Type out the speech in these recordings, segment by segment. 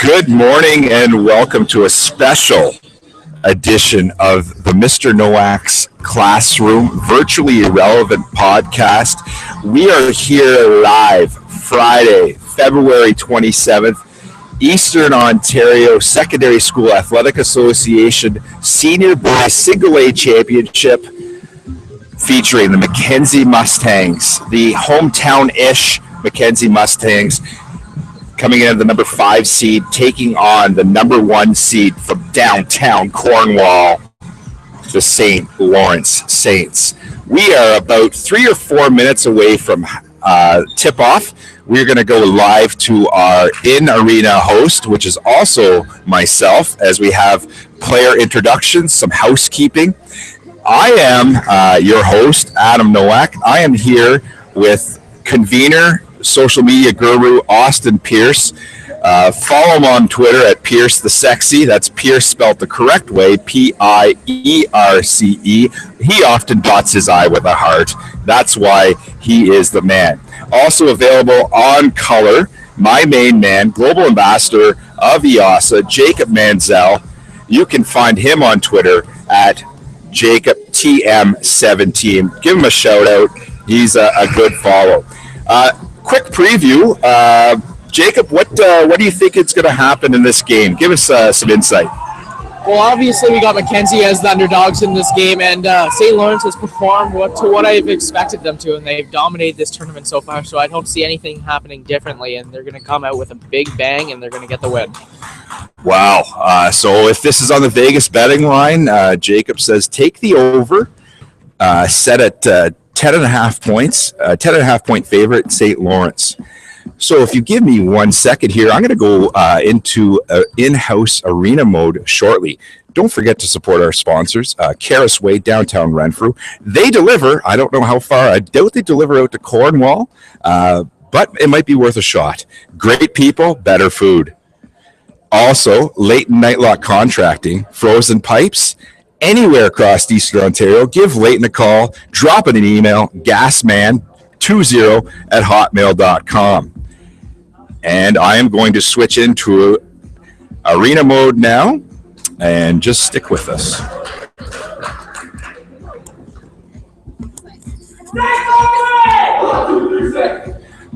Good morning and welcome to a special edition of the Mr. Nowak's Classroom Virtually Irrelevant podcast. We are here live Friday, February 27th, Eastern Ontario Secondary School Athletic Association Senior Boys Single A Championship featuring the Mackenzie Mustangs, the hometown-ish Mackenzie Mustangs, coming in at the number 5 seed, taking on the number 1 seed from downtown Cornwall, the St. Lawrence Saints. We are about 3 or 4 minutes away from tip-off. We're going to go live to our in-arena host, which is also myself, as we have player introductions, some housekeeping. I am your host, Adam Nowak. I am here with convener, social media guru Austin Pierce. Follow him on Twitter at Pierce the Sexy. That's Pierce spelled the correct way, Pierce. He often dots his I with a heart. That's why he is the man. Also available on color, my main man, global ambassador of EOSSAA, Jacob Manzel. You can find him on Twitter at JacobTM17. Give him a shout out. He's a good follow. Quick preview. Jacob, what do you think is going to happen in this game? Give us some insight. Well, obviously we got Mackenzie as the underdogs in this game, and St. Lawrence has performed to what I've expected them to, and they've dominated this tournament so far, so I don't see anything happening differently, and they're going to come out with a big bang, and they're going to get the win. Wow. So if this is on the Vegas betting line, Jacob says take the over, set at 10.5 points, 10.5 point favorite, St. Lawrence. So if you give me 1 second here, I'm going to go into in-house arena mode shortly. Don't forget to support our sponsors, Karis Way, downtown Renfrew. They deliver. I don't know how far. I doubt they deliver out to Cornwall, but it might be worth a shot. Great people, better food. Also, Leighton Nightlock Contracting, frozen pipes, anywhere across Eastern Ontario. Give Leighton a call, drop it an email, gasman20@hotmail.com. And I am going to switch into arena mode now, and just stick with us.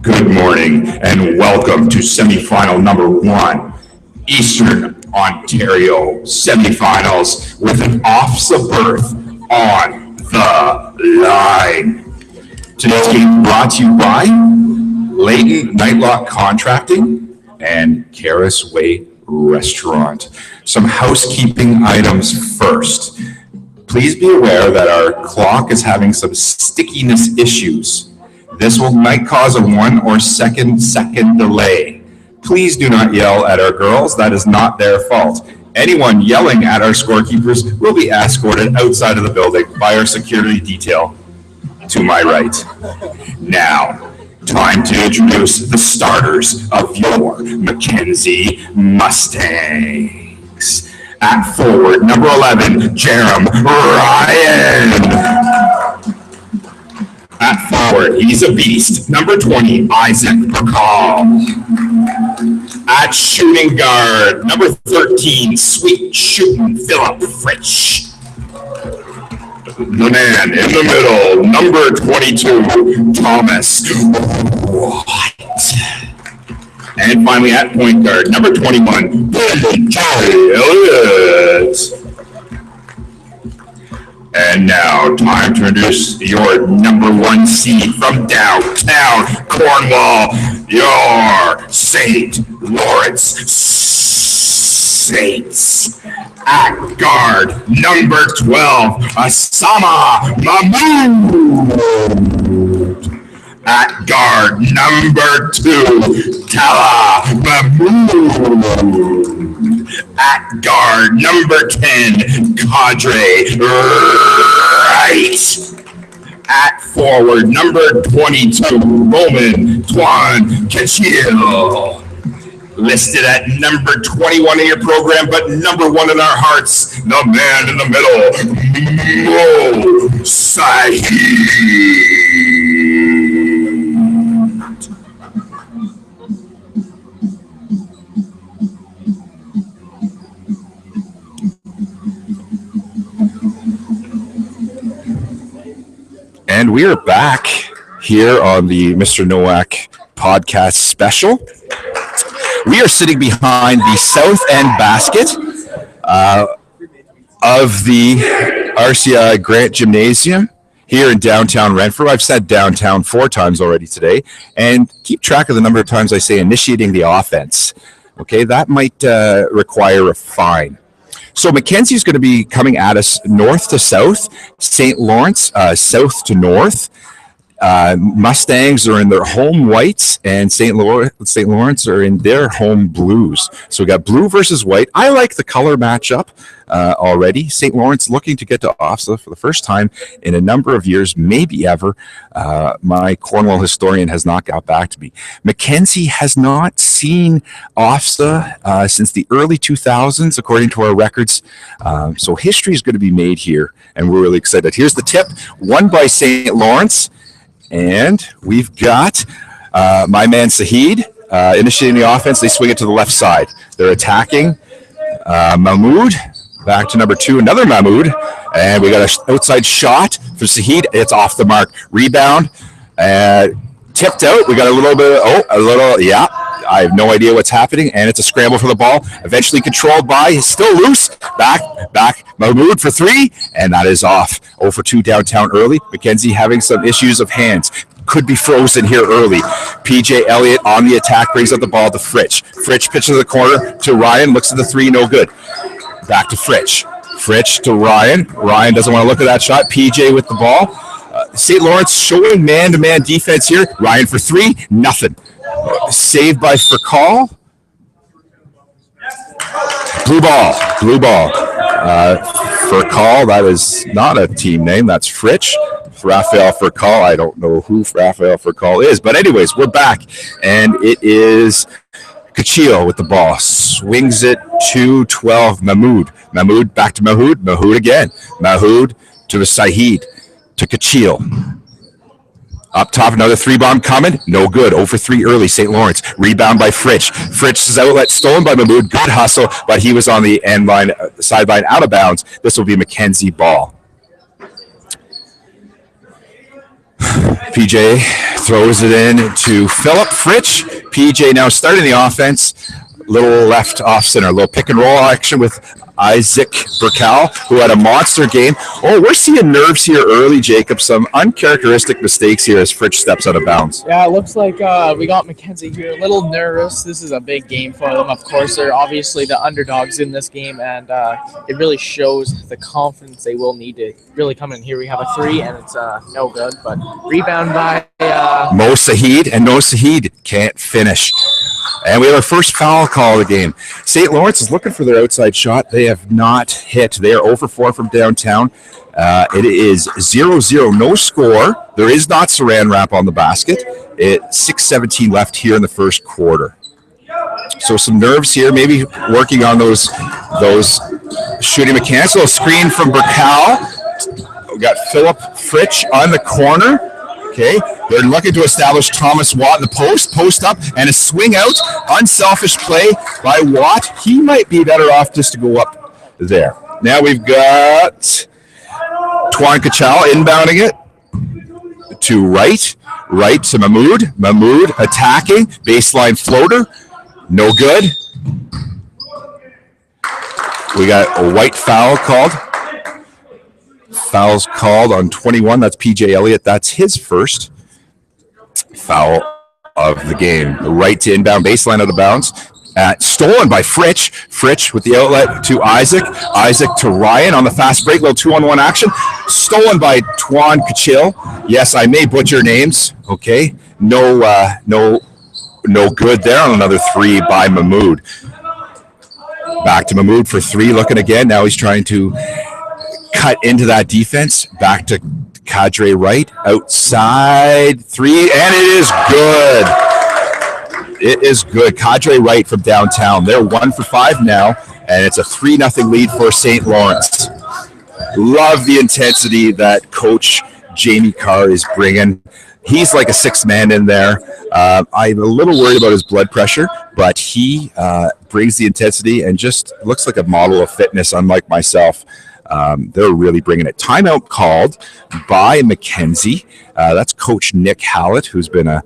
Good morning and welcome to semi-final number 1, Eastern Ontario semi-finals with an OFSAA berth on the line. Today's game brought to you by Leighton Nightlock Contracting and Karis Way Restaurant. Some housekeeping items first. Please be aware that our clock is having some stickiness issues. This might cause a 1 or 2 second delay. Please do not yell at our girls. That is not their fault. Anyone yelling at our scorekeepers will be escorted outside of the building by our security detail to my right. Now, time to introduce the starters of your Mackenzie Mustangs. At forward, number 11, Jerem Ryan. At forward, he's a beast. Number 20, Isaac Bacall. At shooting guard, number 13, sweet shooting Philip Fritsch. The man in the middle, number 22, Thomas White. And finally at point guard, number 21, Billy Elliott. And now, time to introduce your number 1 seed from downtown Cornwall, your St. Lawrence Saints. At guard, number 12, Osama Mahmoud. At guard, number 2, Tala Mahmoud. At guard, number 10, Kadre Wright. At forward, number 22, Roman Tuan Kachil. Listed at number 21 in your program, but number 1 in our hearts, the man in the middle, Mo Saeed. And we are back here on the Mr. Nowak podcast special. We are sitting behind the south end basket of the RCI Grant Gymnasium here in downtown Renfrew. I've said downtown 4 times already today, and keep track of the number of times I say initiating the offense. Okay, that might require a fine. So Mackenzie's going to be coming at us north to south, St. Lawrence south to north. Mustangs are in their home whites, and St. Lawrence are in their home blues. So we got blue versus white. I like the color matchup already. St. Lawrence looking to get to OFSAA for the first time in a number of years, maybe ever. My Cornwall historian has not got back to me. Mackenzie has not seen OFSAA since the early 2000s, according to our records. So history is going to be made here, and we're really excited. Here's the tip, won by St. Lawrence. And we've got my man Sahid initiating the offense. They swing it to the left side. They're attacking. Mahmoud back to number 2, another Mahmoud. And we got an outside shot for Sahid. It's off the mark. Rebound. Tipped out. We got yeah. I have no idea what's happening, and it's a scramble for the ball. Eventually controlled by, still loose. Back, Mahmoud for 3, and that is off. 0 for 2 downtown early. Mackenzie having some issues of hands. Could be frozen here early. PJ Elliott on the attack, brings up the ball to Fritsch. Fritsch pitches to the corner to Ryan, looks at the 3, no good. Back to Fritsch. Fritsch to Ryan. Ryan doesn't want to look at that shot. PJ with the ball. St. Lawrence showing man-to-man defense here. Ryan for 3, nothing. Saved by Furcall. Blue ball. Furcall, that is not a team name. That's Fritsch. Raphael Furcall. I don't know who Raphael Furcall is. But anyways, we're back. And it is Cachillo with the ball. Swings it to 12. Mahmoud back to Mahmoud. Mahmoud again. Mahmoud to the Sahid. To Cachillo. Up top, another 3-bomb coming. No good. 0 for 3 early, St. Lawrence. Rebound by Fritsch. Fritsch's outlet stolen by Mahmoud. Good hustle, but he was on the end line, sideline, out of bounds. This will be Mackenzie ball. PJ throws it in to Philip Fritsch. PJ now starting the offense. Little left off center, little pick and roll action with Isaac Burkal, who had a monster game. Oh, we're seeing nerves here early, Jacob. Some uncharacteristic mistakes here as Fritsch steps out of bounds. Yeah, it looks like we got Mackenzie here a little nervous. This is a big game for them. Of course, they're obviously the underdogs in this game, and it really shows the confidence they will need to really come in. Here we have a 3, and it's no good, but rebound by Mo Sahid, and Mo Sahid can't finish. And we have our first foul call of the game. St. Lawrence is looking for their outside shot. They have not hit. They are 0 for 4 from downtown. It is 0-0, no score. There is not saran wrap on the basket. It's 6:17 left here in the first quarter. So some nerves here, maybe working on those shooting mechanics. A little screen from Burkal. We got Philip Fritsch on the corner. Okay, they're looking to establish Thomas Watt in the post up, and a swing out, unselfish play by Watt. He might be better off just to go up there. Now we've got Tuan Kachal inbounding it to right to Mahmoud attacking, baseline floater, no good. We got a white foul called. Fouls called on 21. That's PJ Elliott. That's his first foul of the game. The right to inbound, baseline out of bounds. Stolen by Fritsch. Fritsch with the outlet to Isaac. Isaac to Ryan on the fast break. Little 2-on-1 action. Stolen by Tuan Kachil. Yes, I may butcher names. Okay. No good there on another 3 by Mahmoud. Back to Mahmoud for 3. Looking again. Now he's trying to cut into that defense. Back to Cadre Wright. Outside 3. And it is good. It is good. Cadre Wright from downtown. They're 1 for 5 now. And it's a 3-0 lead for St. Lawrence. Love the intensity that Coach Jamie Carr is bringing. He's like a 6th man in there. I'm a little worried about his blood pressure, but he brings the intensity and just looks like a model of fitness, unlike myself. They're really bringing it. Timeout called by Mackenzie. That's Coach Nick Hallett, who's been a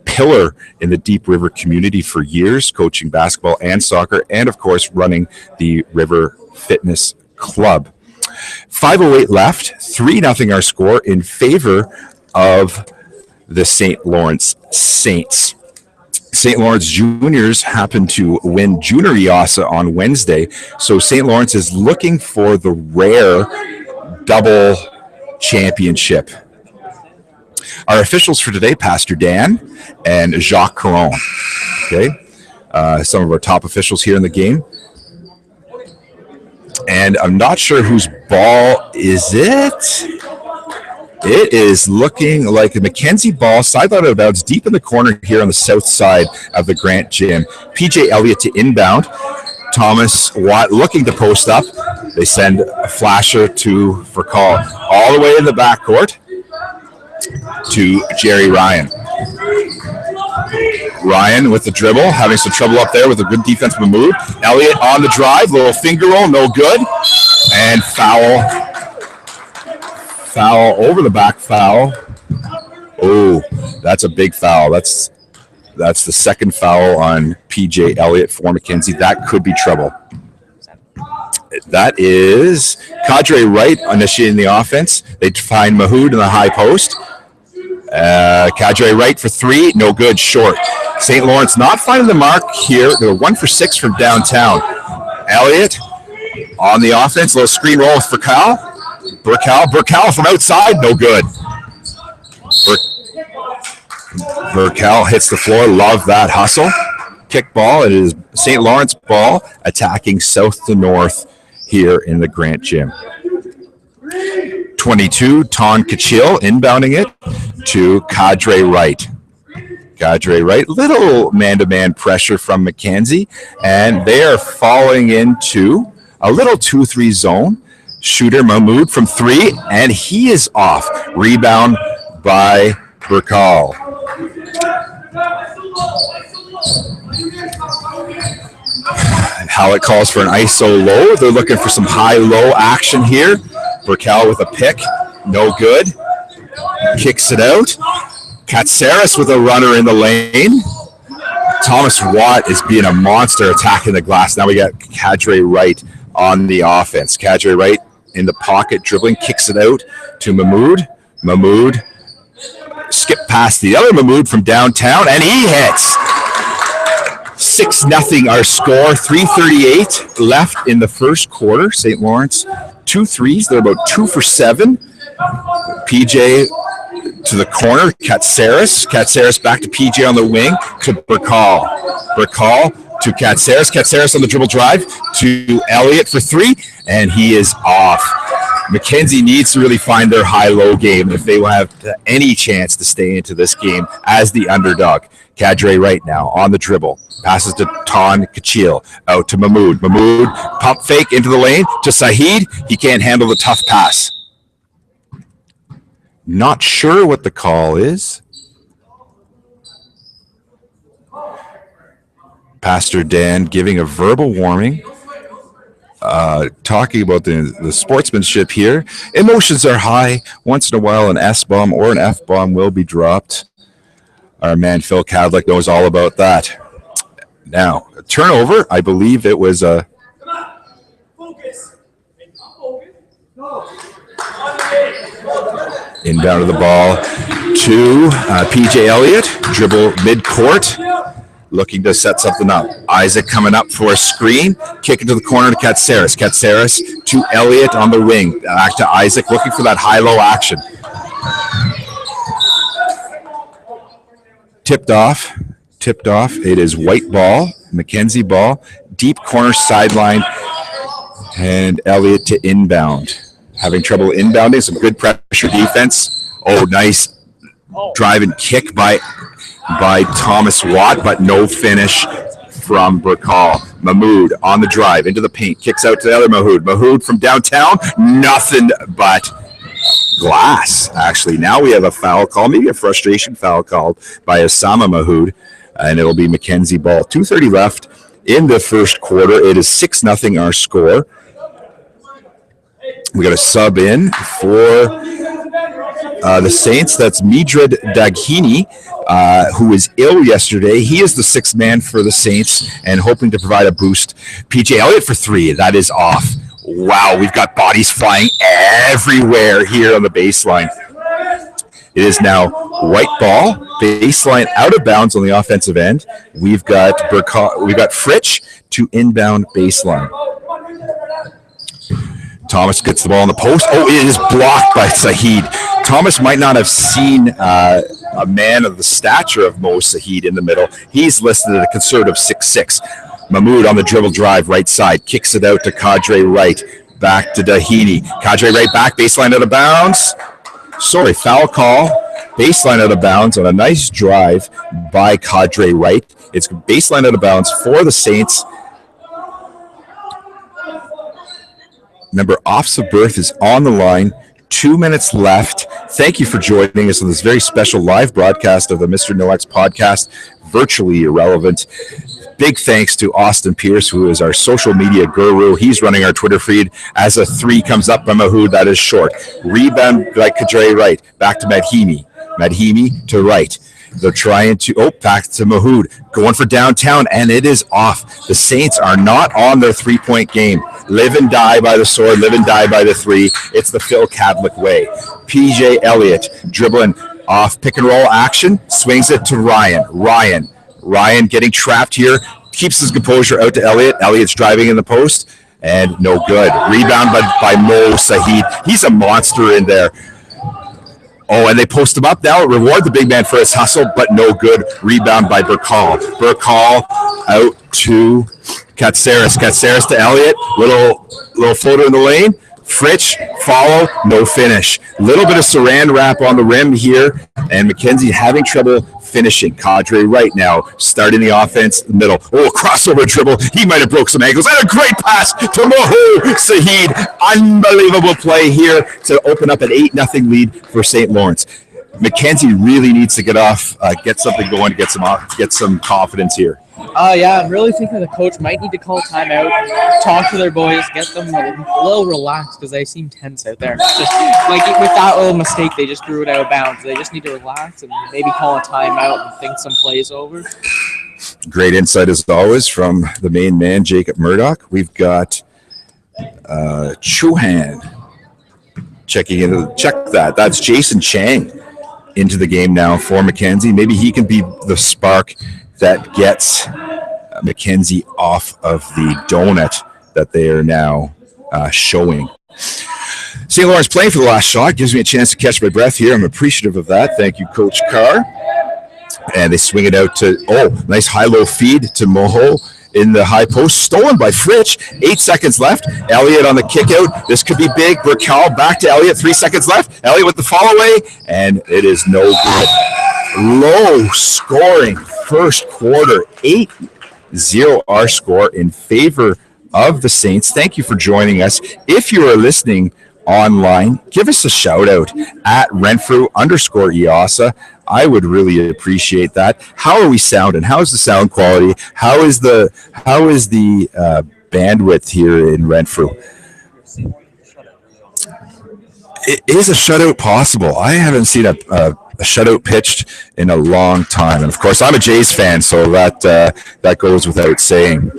pillar in the Deep River community for years, coaching basketball and soccer, and of course running the River Fitness Club. 5:08 left, 3-0 our score in favor of the St. Lawrence Saints. St. Lawrence Juniors happened to win Junior EOSSAA on Wednesday, so St. Lawrence is looking for the rare double championship. Our officials for today, Pastor Dan and Jacques Caron. Okay, some of our top officials here in the game. And I'm not sure whose ball is it. It is looking like a Mackenzie ball, sideline out of bounds, deep in the corner here on the south side of the Grant Gym. PJ Elliott to inbound. Thomas Watt looking to post up. They send a flasher for call all the way in the backcourt to Jerry Ryan. Ryan with the dribble, having some trouble up there with a good defensive move. Elliott on the drive, little finger roll, no good. And foul over the back foul. Oh, that's a big foul. That's the second foul on PJ Elliott for Mackenzie. That could be trouble. That is Cadre Wright initiating the offense. They find Mahood in the high post. Cadre Wright for three, no good, short. St. Lawrence not finding the mark here. They're 1 for 6 from downtown. Elliott on the offense, little screen roll for Cal. Burkell from outside, no good. Burkell hits the floor, love that hustle. Kick ball, it is St. Lawrence ball attacking south to north here in the Grant Gym. 22, Ton Kachil inbounding it to Cadre Wright. Cadre Wright, little man-to-man pressure from Mackenzie, and they are falling into a little 2-3 zone. Shooter Mahmoud from three, and he is off. Rebound by Burkal. Hallett calls for an ISO low. They're looking for some high-low action here. Burkal with a pick, no good. Kicks it out. Katsaris with a runner in the lane. Thomas Watt is being a monster attacking the glass. Now we got Cadre Wright on the offense. Cadre Wright in the pocket, dribbling, kicks it out to Mahmoud. Mahmoud skip past the other Mahmoud from downtown, and he hits. 6-0 our score. 3:38 left in the first quarter. St. Lawrence, 2 threes. They're about 2 for 7. PJ to the corner. Katsaris. Katsaris back to PJ on the wing to Burkal. Burkal to Katsaris. Katsaris on the dribble drive to Elliott for three, and he is off. Mackenzie needs to really find their high-low game if they will have any chance to stay into this game as the underdog. Cadre right now on the dribble. Passes to Ton Kachil. Out to Mahmoud. Mahmoud, pump fake into the lane to Saheed. He can't handle the tough pass. Not sure what the call is. Pastor Dan giving a verbal warning, talking about the sportsmanship here. Emotions are high. Once in a while, an S-bomb or an F-bomb will be dropped. Our man Phil Cadlick knows all about that. Now, a turnover. I believe it was a... Inbound of the ball to PJ Elliott. Dribble mid-court. Looking to set something up. Isaac coming up for a screen. Kick into the corner to Katsaris. Katsaris to Elliott on the wing. Back to Isaac looking for that high-low action. Tipped off. It is white ball. Mackenzie ball. Deep corner sideline. And Elliott to inbound. Having trouble inbounding. Some good pressure defense. Oh, nice drive and kick by Thomas Watt, but no finish from Burkal. Mahmoud on the drive into the paint. Kicks out to the other Mahmoud. Mahmoud from downtown. Nothing but glass, actually. Now we have a foul call, maybe a frustration foul called by Osama Mahmoud, and it'll be Mackenzie ball. 2:30 left in the first quarter. It is 6-0 our score. We got a sub in for the Saints. That's Midred Daghini, who was ill yesterday. He is the sixth man for the Saints and hoping to provide a boost. PJ Elliott for 3. That is off. Wow, we've got bodies flying everywhere here on the baseline. It is now white ball, baseline out of bounds on the offensive end. We've got Fritsch to inbound baseline. Thomas gets the ball on the post. Oh, it is blocked by Saheed. Thomas might not have seen a man of the stature of Mo Saheed in the middle. He's listed at a conservative 6'6". Mahmoud on the dribble drive, right side, kicks it out to Kadre Wright. Back to Daghini. Kadre Wright back, baseline out of bounds. Sorry, foul call. Baseline out of bounds on a nice drive by Kadre Wright. It's baseline out of bounds for the Saints. Remember, Offs of Birth is on the line. 2 minutes left. Thank you for joining us on this very special live broadcast of the Mr. Nowak's podcast, Virtually Irrelevant. Big thanks to Austin Pierce, who is our social media guru. He's running our Twitter feed. As a 3 comes up by Mahmoud, that is short. Rebound by Kadre Wright. Back to Madhimi. Madhimi to Wright. They're trying to, back to Mahmoud. Going for downtown, and it is off. The Saints are not on their 3-point game. Live and die by the sword, live and die by the 3. It's the Phil Cadlick way. PJ Elliott dribbling off pick and roll action. Swings it to Ryan. Ryan getting trapped here. Keeps his composure out to Elliott. Elliott's driving in the post, and no good. Rebound by Mo Saheed. He's a monster in there. Oh, and they post him up now. Reward the big man for his hustle, but no good. Rebound by Burkall. Burkall out to Katsaris. Katsaris to Elliott. Little floater in the lane. Fritsch, follow, no finish. Little bit of saran wrap on the rim here, and McKenzie having trouble finishing. Kadre Wright now starting the offense middle. Oh, crossover dribble. He might have broke some ankles. And a great pass to Mohu Saheed. Unbelievable play here to open up an 8-0 lead for St. Lawrence. McKenzie really needs to get something going, get some confidence here. Yeah, I'm really thinking the coach might need to call a timeout, talk to their boys, get them a little relaxed because they seem tense out there. Just like with that little mistake, they just threw it out of bounds. They just need to relax and maybe call a timeout and think some plays over. Great insight as always from the main man, Jacob Murdoch. We've got Chuhan checking in. Check that. That's Jason Chang into the game now for McKenzie. Maybe he can be the spark that gets McKenzie off of the donut that they are now showing. St. Lawrence playing for the last shot. Gives me a chance to catch my breath here. I'm appreciative of that. Thank you, Coach Carr. And they swing it out to, nice high-low feed to Moho in the high post. Stolen by Fritsch. 8 seconds left. Elliott on the kick out. This could be big. Burkall back to Elliott. 3 seconds left. Elliott with the follow away. And it is no good. Low scoring first quarter. 8-0 our score in favor of the Saints. Thank you for joining us. If you are listening online, give us a shout out at Renfrew_EOSSAA. I would really appreciate that. How are we sounding? How is the sound quality? How is the bandwidth here in Renfrew? Is a shutout possible? I haven't seen a shutout pitched in a long time, and of course, I'm a Jays fan, so that goes without saying.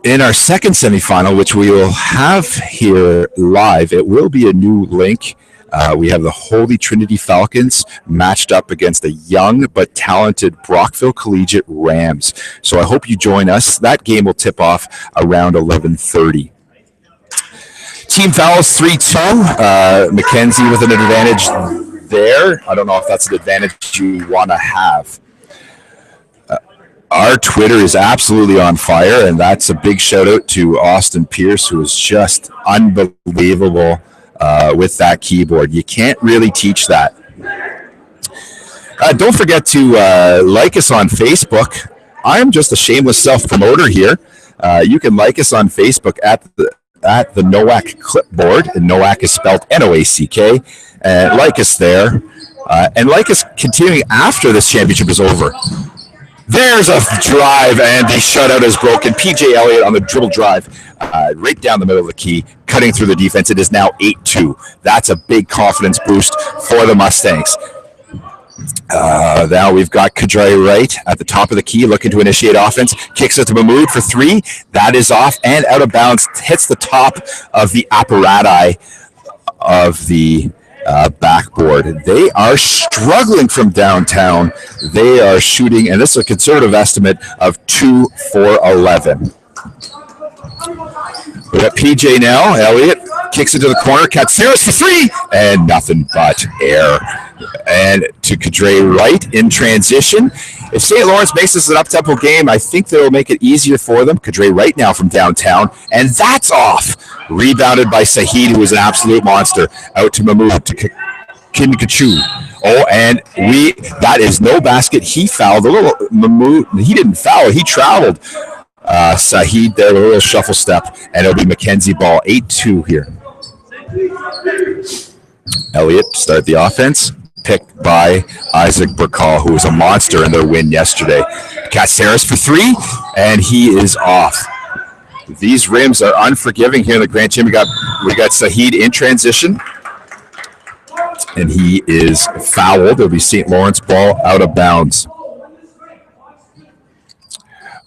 In our second semifinal, which we will have here live, it will be a new link. We have the Holy Trinity Falcons matched up against the young but talented Brockville Collegiate Rams. So I hope you join us. That game will tip off around 11:30. Team fouls 3-2. McKenzie with an advantage there. I don't know if that's an advantage you want to have. Our Twitter is absolutely on fire, and that's a big shout out to Austin Pierce, who is just unbelievable with that keyboard. You can't really teach that. Don't forget to like us on Facebook. I'm just a shameless self-promoter here. You can like us on Facebook at the Nowak Clipboard, and Nowak is spelled Noack. Like us there, and like us continuing after this championship is over. There's a drive, and the shutout is broken. PJ Elliott on the dribble drive, right down the middle of the key, cutting through the defense. It is now 8-2. That's a big confidence boost for the Mustangs. Now we've got Kadri Wright at the top of the key, looking to initiate offense. Kicks it to Mahmoud for three. That is off and out of bounds. Hits the top of the apparatus of the backboard. They are struggling from downtown. They are shooting, and this is a conservative estimate of 2 for 11. We got PJ now. Elliott kicks it to the corner. Katsiris for three, and nothing but air. And to Kadri Wright in transition. If St. Lawrence makes this an up-tempo game, I think they'll make it easier for them. Kadri Wright now from downtown, and that's off. Rebounded by Saheed, who is an absolute monster. Out to Mahmoud, to Kinkachu. Oh, and that is no basket. He fouled. A little Mahmoud, he didn't foul. He traveled. Saheed there with a little shuffle step, and it'll be Mackenzie ball. 8-2 here. Elliott to start the offense, picked by Isaac Burkall, who was a monster in their win yesterday. Caceres for three, and he is off. These rims are unforgiving here in the Grand Chin. We got Saheed in transition, and he is fouled. It'll be St. Lawrence ball out of bounds.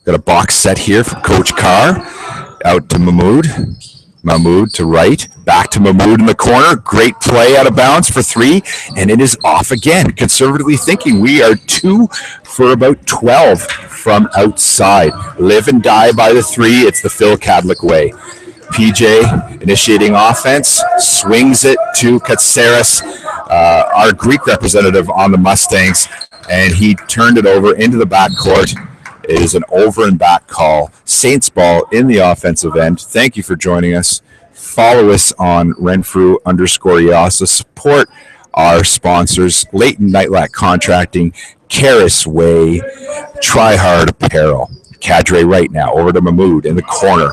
Got a box set here from Coach Carr. Out to Mahmoud. Mahmoud to right. Back to Mahmoud in the corner. Great play out of bounds for three. And it is off again. Conservatively thinking, we are 2 for about 12 from outside. Live and die by the three. It's the Phil Cadlick way. PJ initiating offense. Swings it to Katsaris, our Greek representative on the Mustangs. And he turned it over into the backcourt. It is an over and back call. Saints ball in the offensive end. Thank you for joining us. Follow us on Renfrew_EOSSAA. Support our sponsors, Leighton Nightlack Contracting, Karis Way, Try Hard Apparel. Kadri right now over to Mahmoud in the corner.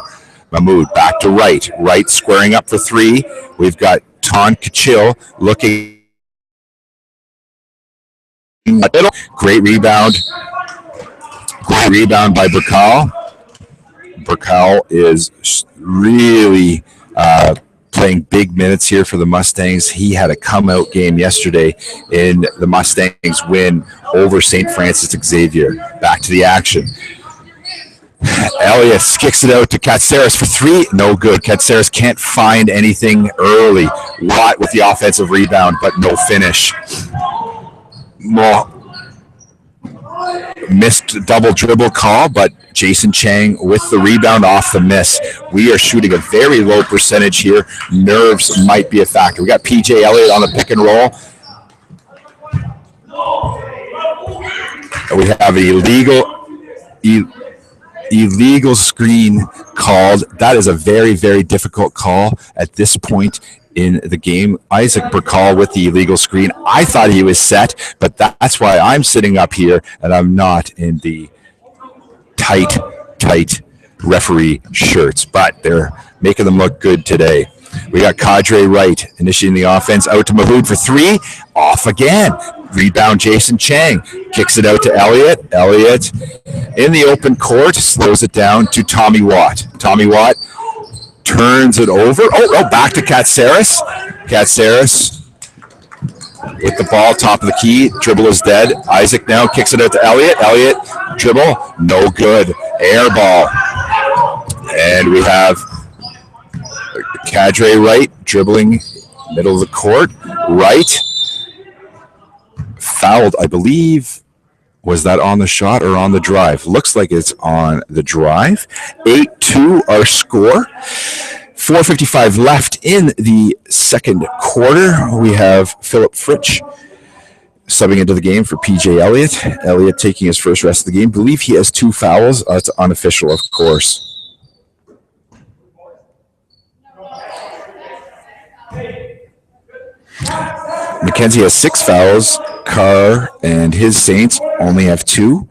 Mahmoud back to right. Right squaring up for three. We've got Ton Kachil looking. Great rebound. Great rebound by Burkall. Burkall is really playing big minutes here for the Mustangs. He had a come-out game yesterday in the Mustangs win over St. Francis Xavier. Back to the action. Elias kicks it out to Katsaris for three. No good. Katsaris can't find anything early. Watt with the offensive rebound, but no finish. Missed double dribble call, but Jason Chang with the rebound off the miss. We are shooting a very low percentage here. Nerves might be a factor. We got PJ Elliott on the pick and roll. We have an illegal screen called. That is a very, very difficult call at this point in the game. Isaac Burkall with the illegal screen. I thought he was set, but that's why I'm sitting up here and I'm not in the tight referee shirts, but they're making them look good today. We got Kadri Wright initiating the offense, out to Mahmoud for three, off again. Rebound Jason Chang, kicks it out to Elliott. Elliott in the open court, slows it down to Tommy Watt. Tommy Watt turns it over. Oh, back to Katsaris. Katsaris with the ball, top of the key. Dribble is dead. Isaac now kicks it out to Elliott. Elliott, dribble, no good. Air ball. And we have Kadri Wright dribbling middle of the court. Wright fouled, I believe. Was that on the shot or on the drive? Looks like it's on the drive. 8-2 our score. 4:55 left in the second quarter. We have Philip Fritsch subbing into the game for PJ Elliott. Elliott taking his first rest of the game. I believe he has 2 fouls. It's unofficial, of course. Mackenzie has 6 fouls. Carr and his Saints only have 2.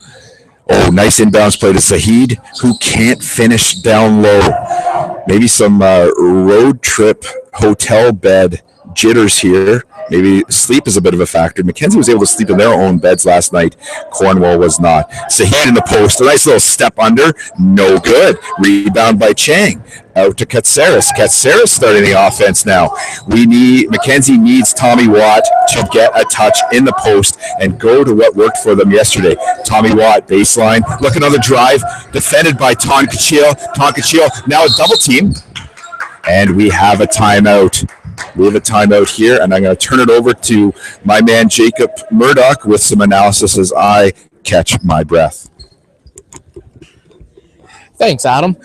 Oh, nice inbounds play to Saheed, who can't finish down low. Maybe some road trip hotel bed jitters here. maybe sleep is a bit of a factor. Mackenzie was able to sleep in their own beds last night. Cornwall was not. Sahid in the post, a nice little step under, no good. Rebound by Chang. Out to Katsaris. Katsaris starting the offense now. Mackenzie needs Tommy Watt to get a touch in the post and go to what worked for them yesterday. Tommy Watt, baseline. Look, another drive. Defended by Ton Kachil. Ton Kachil, now a double team. And we have a timeout. We have a timeout here, and I'm going to turn it over to my man Jacob Murdoch with some analysis as I catch my breath. Thanks, Adam.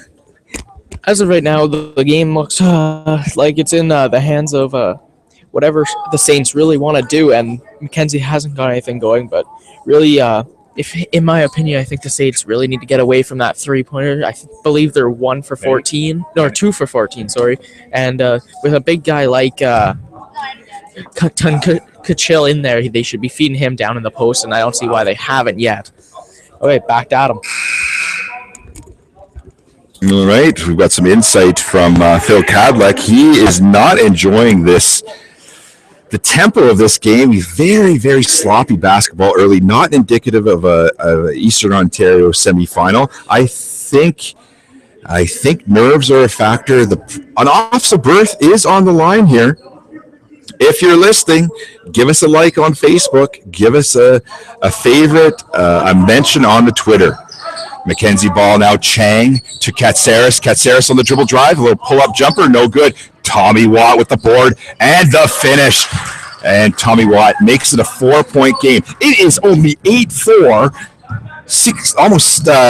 As of right now, the game looks like it's in the hands of whatever the Saints really want to do, and Mackenzie hasn't got anything going. But really, in my opinion, I think the Saints really need to get away from that three-pointer. I believe they're 2 for 14, sorry. And with a big guy like Kachil in there, they should be feeding him down in the post, and I don't see why they haven't yet. Okay, back to Adam. All right, we've got some insight from Phil Kadlec. He is not enjoying this. The tempo of this game, very, very sloppy basketball early, not indicative of a Eastern Ontario semi-final. I think nerves are a factor. An officer berth is on the line here. If you're listening, give us a like on Facebook. Give us a favorite, a mention on the Twitter. Mackenzie ball now, Chang to Katsaris. Katsaris on the dribble drive, a little pull-up jumper, no good. Tommy Watt with the board and the finish. And Tommy Watt makes it a 4-point game. It is only 8-4,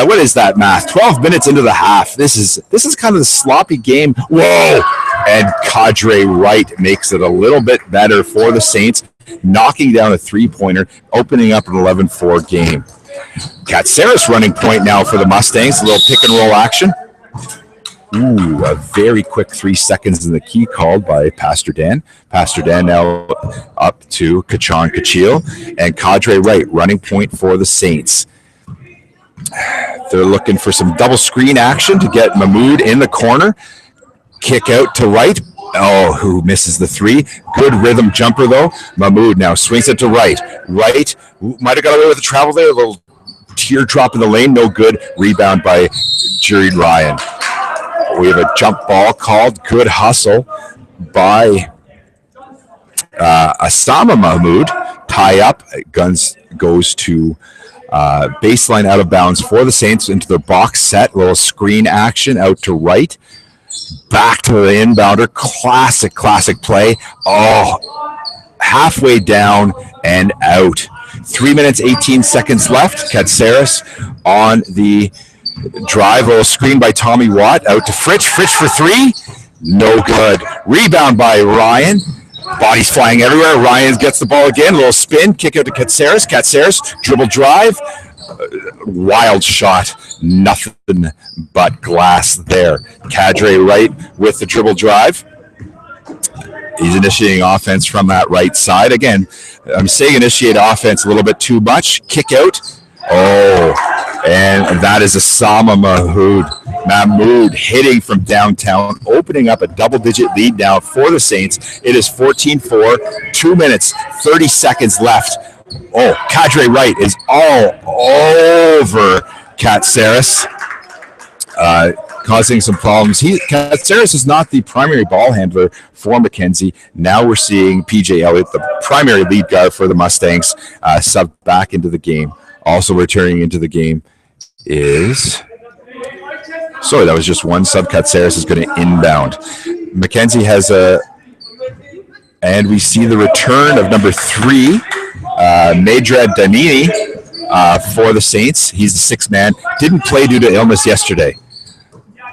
what is that math? 12 minutes into the half. This is kind of the sloppy game. Whoa! And Kadre Wright makes it a little bit better for the Saints, knocking down a three-pointer, opening up an 11-4 game. Katsaris running point now for the Mustangs. A little pick and roll action. Ooh, a very quick 3 seconds in the key called by Pastor Dan. Pastor Dan now up to Kachan Kachil and Kadre Wright running point for the Saints. They're looking for some double screen action to get Mahmoud in the corner. Kick out to Wright. Oh, who misses the three. Good rhythm jumper, though. Mahmoud now swings it to Wright. Wright might have got away with the travel there. A little teardrop in the lane. No good. Rebound by Jared Ryan. We have a jump ball called. Good hustle by Asama Mahmoud. Tie up. Guns goes to baseline out of bounds for the Saints into the box set. Little screen action out to Wright. Back to the inbounder. Classic play. Oh, halfway down and out. 3 minutes, 18 seconds left. Katsaris on the drive. Little screen by Tommy Watt. Out to Fritsch. Fritsch for three. No good. Rebound by Ryan. Bodies flying everywhere. Ryan gets the ball again. Little spin. Kick out to Katsaris. Katsaris. Dribble drive. Wild shot. Nothing but glass there. Kadre Wright with the dribble drive. He's initiating offense from that right side. Again, I'm saying initiate offense a little bit too much. Kick out. Oh, and that is Asama Mahmoud hitting from downtown, opening up a double-digit lead now for the Saints. It is 14-4, 2 minutes, 30 seconds left. Oh, Kadre Wright is all over Katsaris, causing some problems. Katsaris is not the primary ball handler for Mackenzie. Now we're seeing PJ Elliott, the primary lead guard for the Mustangs, sub back into the game. Also returning into the game is... Sorry, that was just one sub. Katsaris is going to inbound. Mackenzie has a... And we see the return of number 3, Madred Danini, for the Saints. He's the sixth man. Didn't play due to illness yesterday.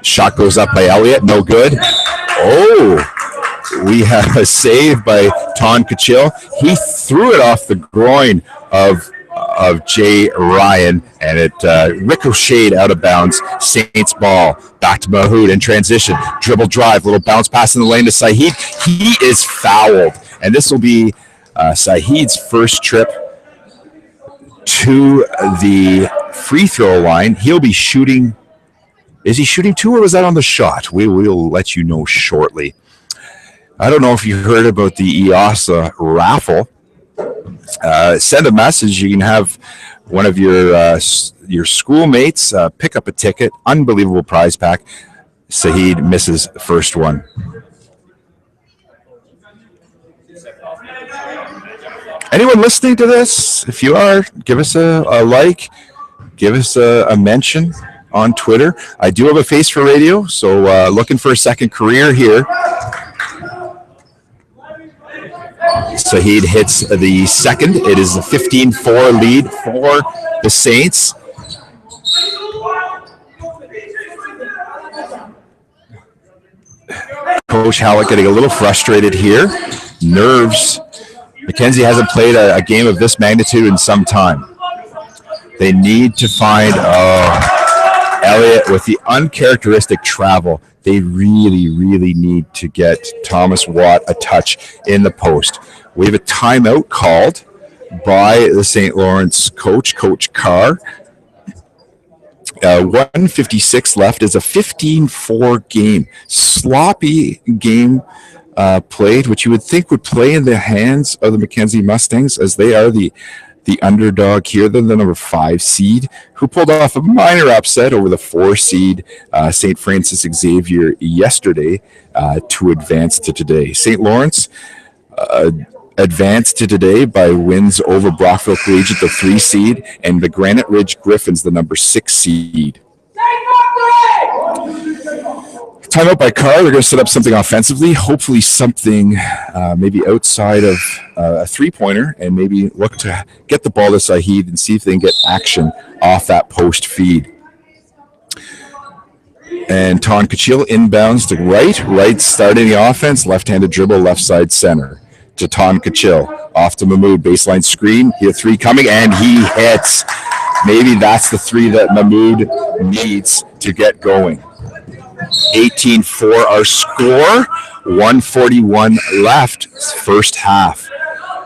Shot goes up by Elliott. No good. Oh, we have a save by Ton Kachil. He threw it off the groin of Jay Ryan, and it ricocheted out of bounds. Saints ball. Back to Mahmoud in transition. Dribble drive. Little bounce pass in the lane to Saheed. He is fouled. And this will be Saheed's first trip to the free throw line. He'll be shooting. Is he shooting 2, or was that on the shot? We will let you know shortly. I don't know if you heard about the EOSSAA raffle. Send a message. You can have one of your schoolmates pick up a ticket. Unbelievable prize pack. Saheed misses the first one. Anyone listening to this? If you are, give us a like. Give us a mention on Twitter. I do have a face for radio, so looking for a second career here. Saheed hits the second. It is a 15-4 lead for the Saints. Coach Hallett getting a little frustrated here. Nerves. Mackenzie hasn't played a game of this magnitude in some time. They need to find Elliott with the uncharacteristic travel. They really, really need to get Thomas Watt a touch in the post. We have a timeout called by the St. Lawrence coach, Coach Carr. 1:56 left. Is a 15-4 game. Sloppy game played, which you would think would play in the hands of the Mackenzie Mustangs, as they are the underdog here. They're the number 5 seed, who pulled off a minor upset over the 4 seed St. Francis Xavier yesterday to advance to today. St. Lawrence advanced to today by wins over Brockville Collegiate, the 3 seed, and the Granite Ridge Griffins, the number 6 seed. Timeout by Carr. They're going to set up something offensively, hopefully something maybe outside of a three-pointer, and maybe look to get the ball to Saheed and see if they can get action off that post feed. And Ton Kachil inbounds to right starting the offense, left-handed dribble, left side center to Ton Kachil. Off to Mahmoud, baseline screen, he had 3 coming, and he hits. Maybe that's the 3 that Mahmoud needs to get going. 18-4 our score, 1:41 left, first half.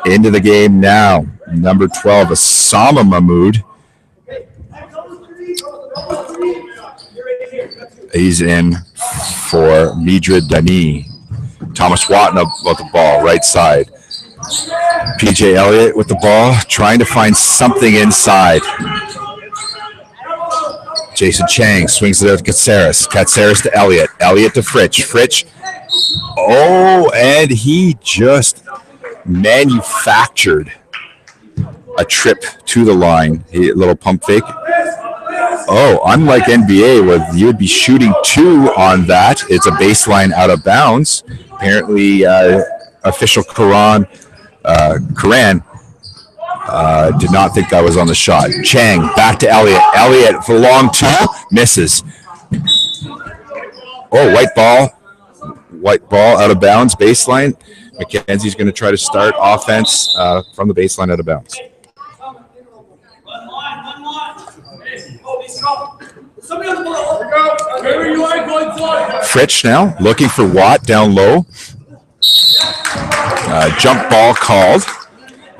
Into the game now, number 12, Osama Mahmoud. He's in for Midra Dani. Thomas Watton with the ball, right side. PJ Elliott with the ball, trying to find something inside. Jason Chang swings it out to Katsaris. Katsaris to Elliott. Elliott to Fritsch. Fritsch. Oh, and he just manufactured a trip to the line. A little pump fake. Oh, unlike NBA, where you would be shooting 2 on that, it's a baseline out of bounds. Apparently, official Karan did not think that was on the shot. Chang back to Elliott. Elliott for long 2, misses. Oh, white ball out of bounds, baseline. McKenzie's going to try to start offense from the baseline out of bounds. Fritsch now looking for Watt down low. Jump ball called.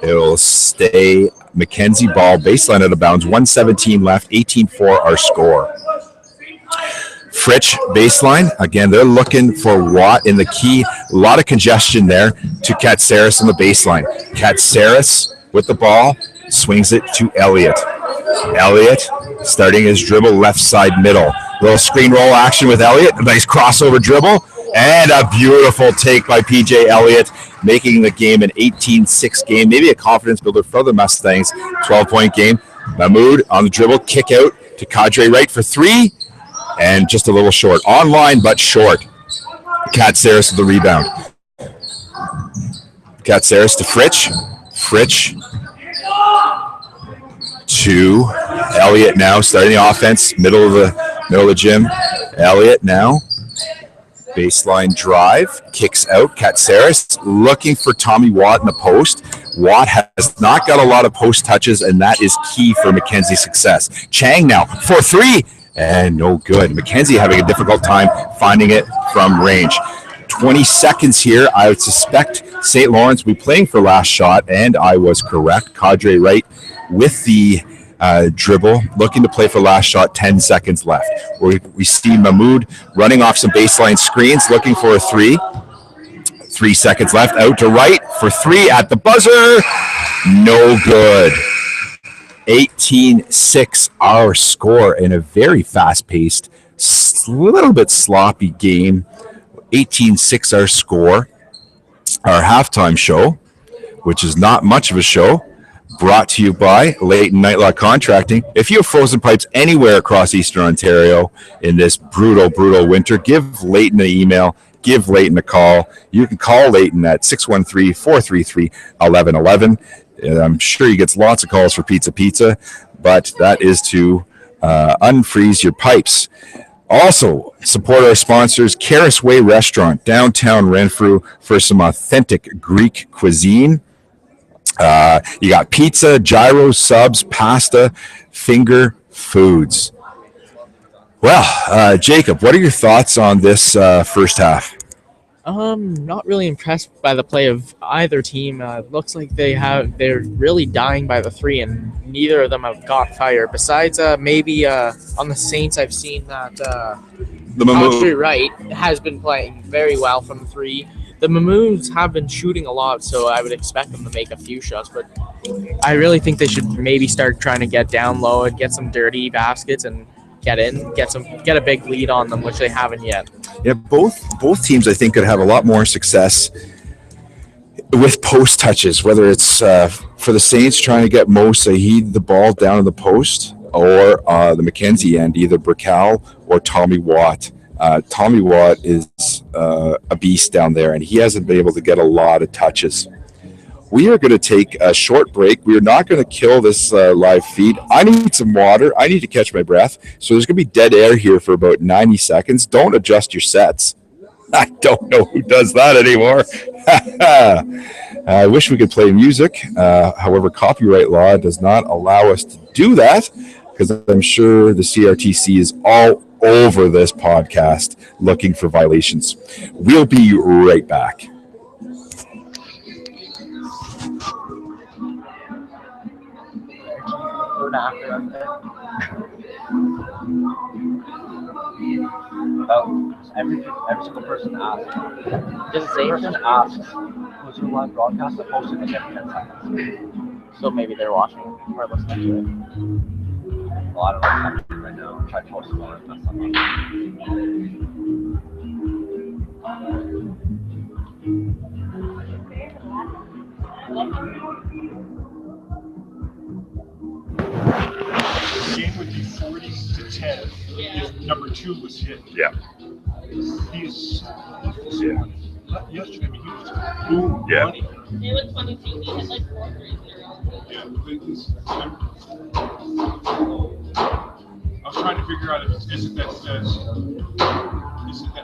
It will stay Mackenzie ball, baseline out of bounds. 1:17 left, 18-4 our score. Fritsch baseline. Again, they're looking for Watt in the key. A lot of congestion there to Katsaris on the baseline. Katsaris with the ball, swings it to Elliott. Elliott starting his dribble left side middle. Little screen roll action with Elliott. A nice crossover dribble. And a beautiful take by PJ Elliott, making the game an 18-6 game. Maybe a confidence builder for the Mustangs. 12-point game. Mahmoud on the dribble. Kick out to Kadre Wright for 3. And just a little short. Online, but short. Katsaris with the rebound. Katsaris to Fritsch. Fritsch to Elliott now, starting the offense, middle of the gym. Elliott now, baseline drive, kicks out. Katsaris looking for Tommy Watt in the post. Watt has not got a lot of post touches, and that is key for Mackenzie's success. Chang now for 3, and no good. Mackenzie having a difficult time finding it from range. 20 seconds here. I would suspect St. Lawrence will be playing for last shot, and I was correct. Kadre Wright with the dribble, looking to play for last shot. 10 seconds left. We see Mahmoud running off some baseline screens, looking for a 3. 3 seconds left. Out to right for 3 at the buzzer. No good. 18-6 our score in a very fast-paced, little bit sloppy game. 18-6 our score. Our halftime show, which is not much of a show, brought to you by Leighton Nightlock Contracting. If you have frozen pipes anywhere across Eastern Ontario in this brutal, brutal winter, give Leighton an email. Give Leighton a call. You can call Leighton at 613-433-1111. I'm sure he gets lots of calls for pizza, but that is to unfreeze your pipes. Also, support our sponsors, Caris Way Restaurant, downtown Renfrew, for some authentic Greek cuisine. You got pizza, gyros, subs, pasta, finger foods. Well, Jacob, what are your thoughts on this first half? Not really impressed by the play of either team. Looks like they're really dying by the 3, and neither of them have got fire. Besides, maybe on the Saints, I've seen that Audrey Wright has been playing very well from the 3. The Mamoons have been shooting a lot, so I would expect them to make a few shots. But I really think they should maybe start trying to get down low and get some dirty baskets and get a big lead on them, which they haven't yet. Yeah, both teams I think could have a lot more success with post touches, whether it's for the Saints trying to get Mo Saeed the ball down in the post, or the Mackenzie end, either Brickell or Tommy Watt. Tommy Watt is a beast down there, and he hasn't been able to get a lot of touches. We are going to take a short break. We are not going to kill this live feed. I need some water. I need to catch my breath. So there's going to be dead air here for about 90 seconds. Don't adjust your sets. I don't know who does that anymore. I wish we could play music. However, copyright law does not allow us to do that, because I'm sure the CRTC is all over this podcast looking for violations. We'll be right back. Every single person asks. Just the person asks who's your live broadcast and post it in 10 seconds. So maybe they're watching or listening to it. Well, I don't know what's happening right now. Try to post it on it. That's not The game would be 40-10 if number 2 was hit. Yeah. He's Yeah. yesterday, I mean, he was boom money. It was funny too. He hit like 4 threes in a row. Yeah, but I was trying to figure out if is it that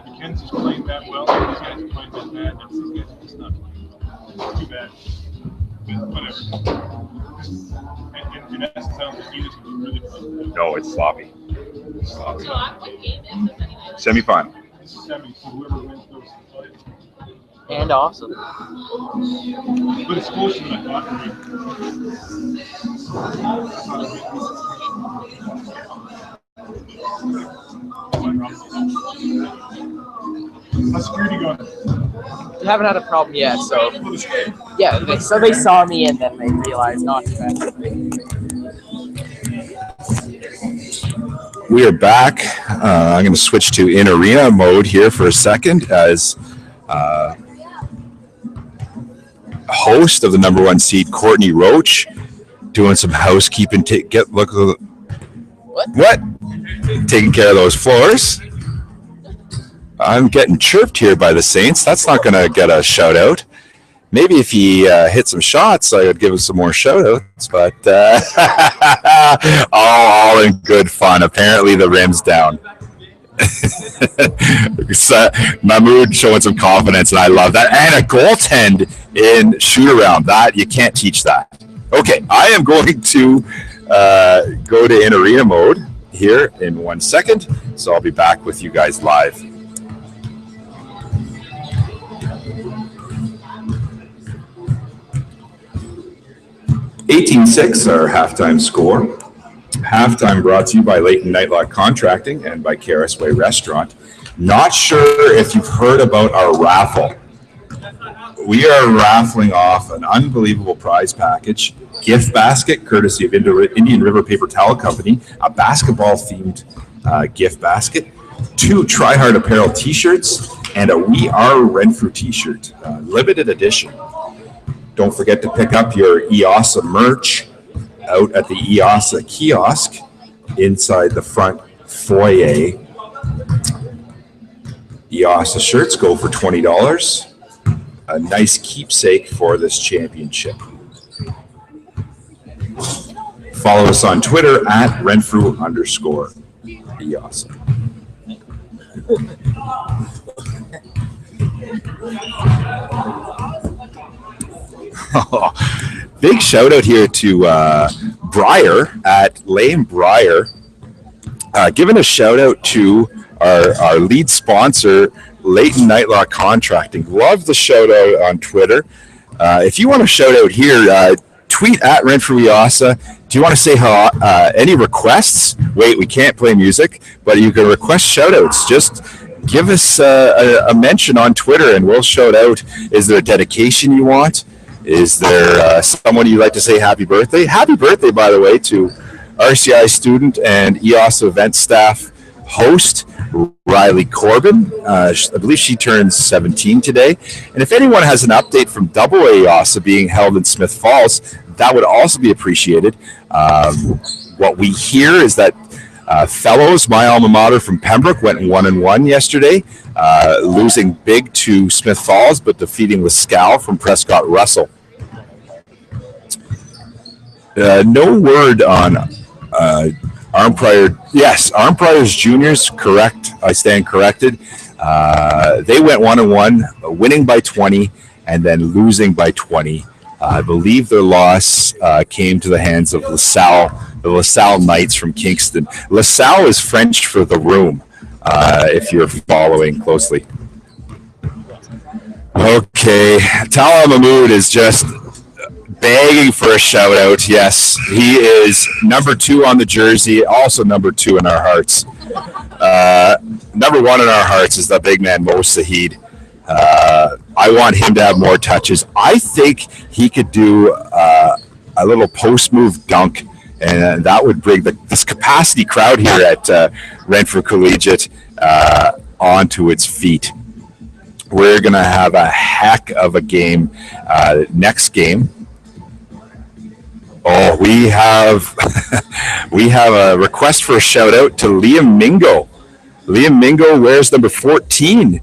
Mackenzie's playing that well, or these guys are playing that bad, and these guys are just not playing. It's too bad. But whatever. In essence, I don't think either team really playing. No, it's sloppy. So what game is this anyway? Semi-final. This is semi, so whoever wins goes to play. And awesome. But it's closer than I thought for me. How's security going? We haven't had a problem yet, so yeah. They saw me and then they realized not to mess with me. We are back. I'm going to switch to in-arena mode here for a second as host of the number 1 seed, Courtney Roach, doing some housekeeping. What? Taking care of those floors. I'm getting chirped here by the Saints. That's not going to get a shout out. Maybe if he hit some shots, I would give him some more shout outs, but all in good fun. Apparently the rim's down. Mahmoud showing some confidence, and I love that. And a goaltend in shoot around. That you can't teach that. Okay, I am going to go to in arena mode here in 1 second, so I'll be back with you guys live. (18-6) our halftime score. Halftime brought to you by Leighton Nightlock Contracting and by Caris Way Restaurant. Not sure if you've heard about our raffle. we are raffling off an unbelievable prize package, gift basket, courtesy of Indian River Paper Towel Company, a basketball-themed gift basket, 2 Try Hard Apparel t-shirts, and a We Are Renfrew t-shirt, limited edition. Don't forget to pick up your EOSSAA merch out at the EOSSAA kiosk inside the front foyer. EOSSAA shirts go for $20. A nice keepsake for this championship. Follow us on Twitter at Renfrew_EOSSAA. Big shout out here to Breyer at Lane Breyer, giving a shout out to our lead sponsor, Leighton Nightlaw Contracting. Love the shout out on Twitter. If you want to shout out here, tweet at Renfrew EOSSAA. Do you want to say any requests? Wait, we can't play music, but you can request shout outs. Just give us a mention on Twitter and we'll shout out. Is there a dedication you want? Is there someone you'd like to say happy birthday? Happy birthday, by the way, to RCI student and EOSSAA event staff host Riley Corbin. I believe she turns 17 today. And if anyone has an update from AA EOSSAA being held in Smith Falls, that would also be appreciated. What we hear is that Fellows, my alma mater from Pembroke, went 1-1 yesterday, losing big to Smith Falls, but defeating LaScal from Prescott Russell. No word on Arm Prior. Yes, Arm Priors Juniors, correct. I stand corrected. They went 1-1, winning by 20 and then losing by 20. I believe their loss came to the hands of LaSalle, the LaSalle Knights from Kingston. LaSalle is French for the room, if you're following closely. Okay, Talal Mahmood is just begging for a shout out. Yes, he is number 2 on the jersey, also number 2 in our hearts. Number 1 in our hearts is the big man Mo Saheed. I want him to have more touches. I think he could do a little post move dunk, and that would bring this capacity crowd here at Renfrew Collegiate onto its feet. We're going to have a heck of a game next game. Oh, we have a request for a shout out to Liam Mingo. Liam Mingo wears number 14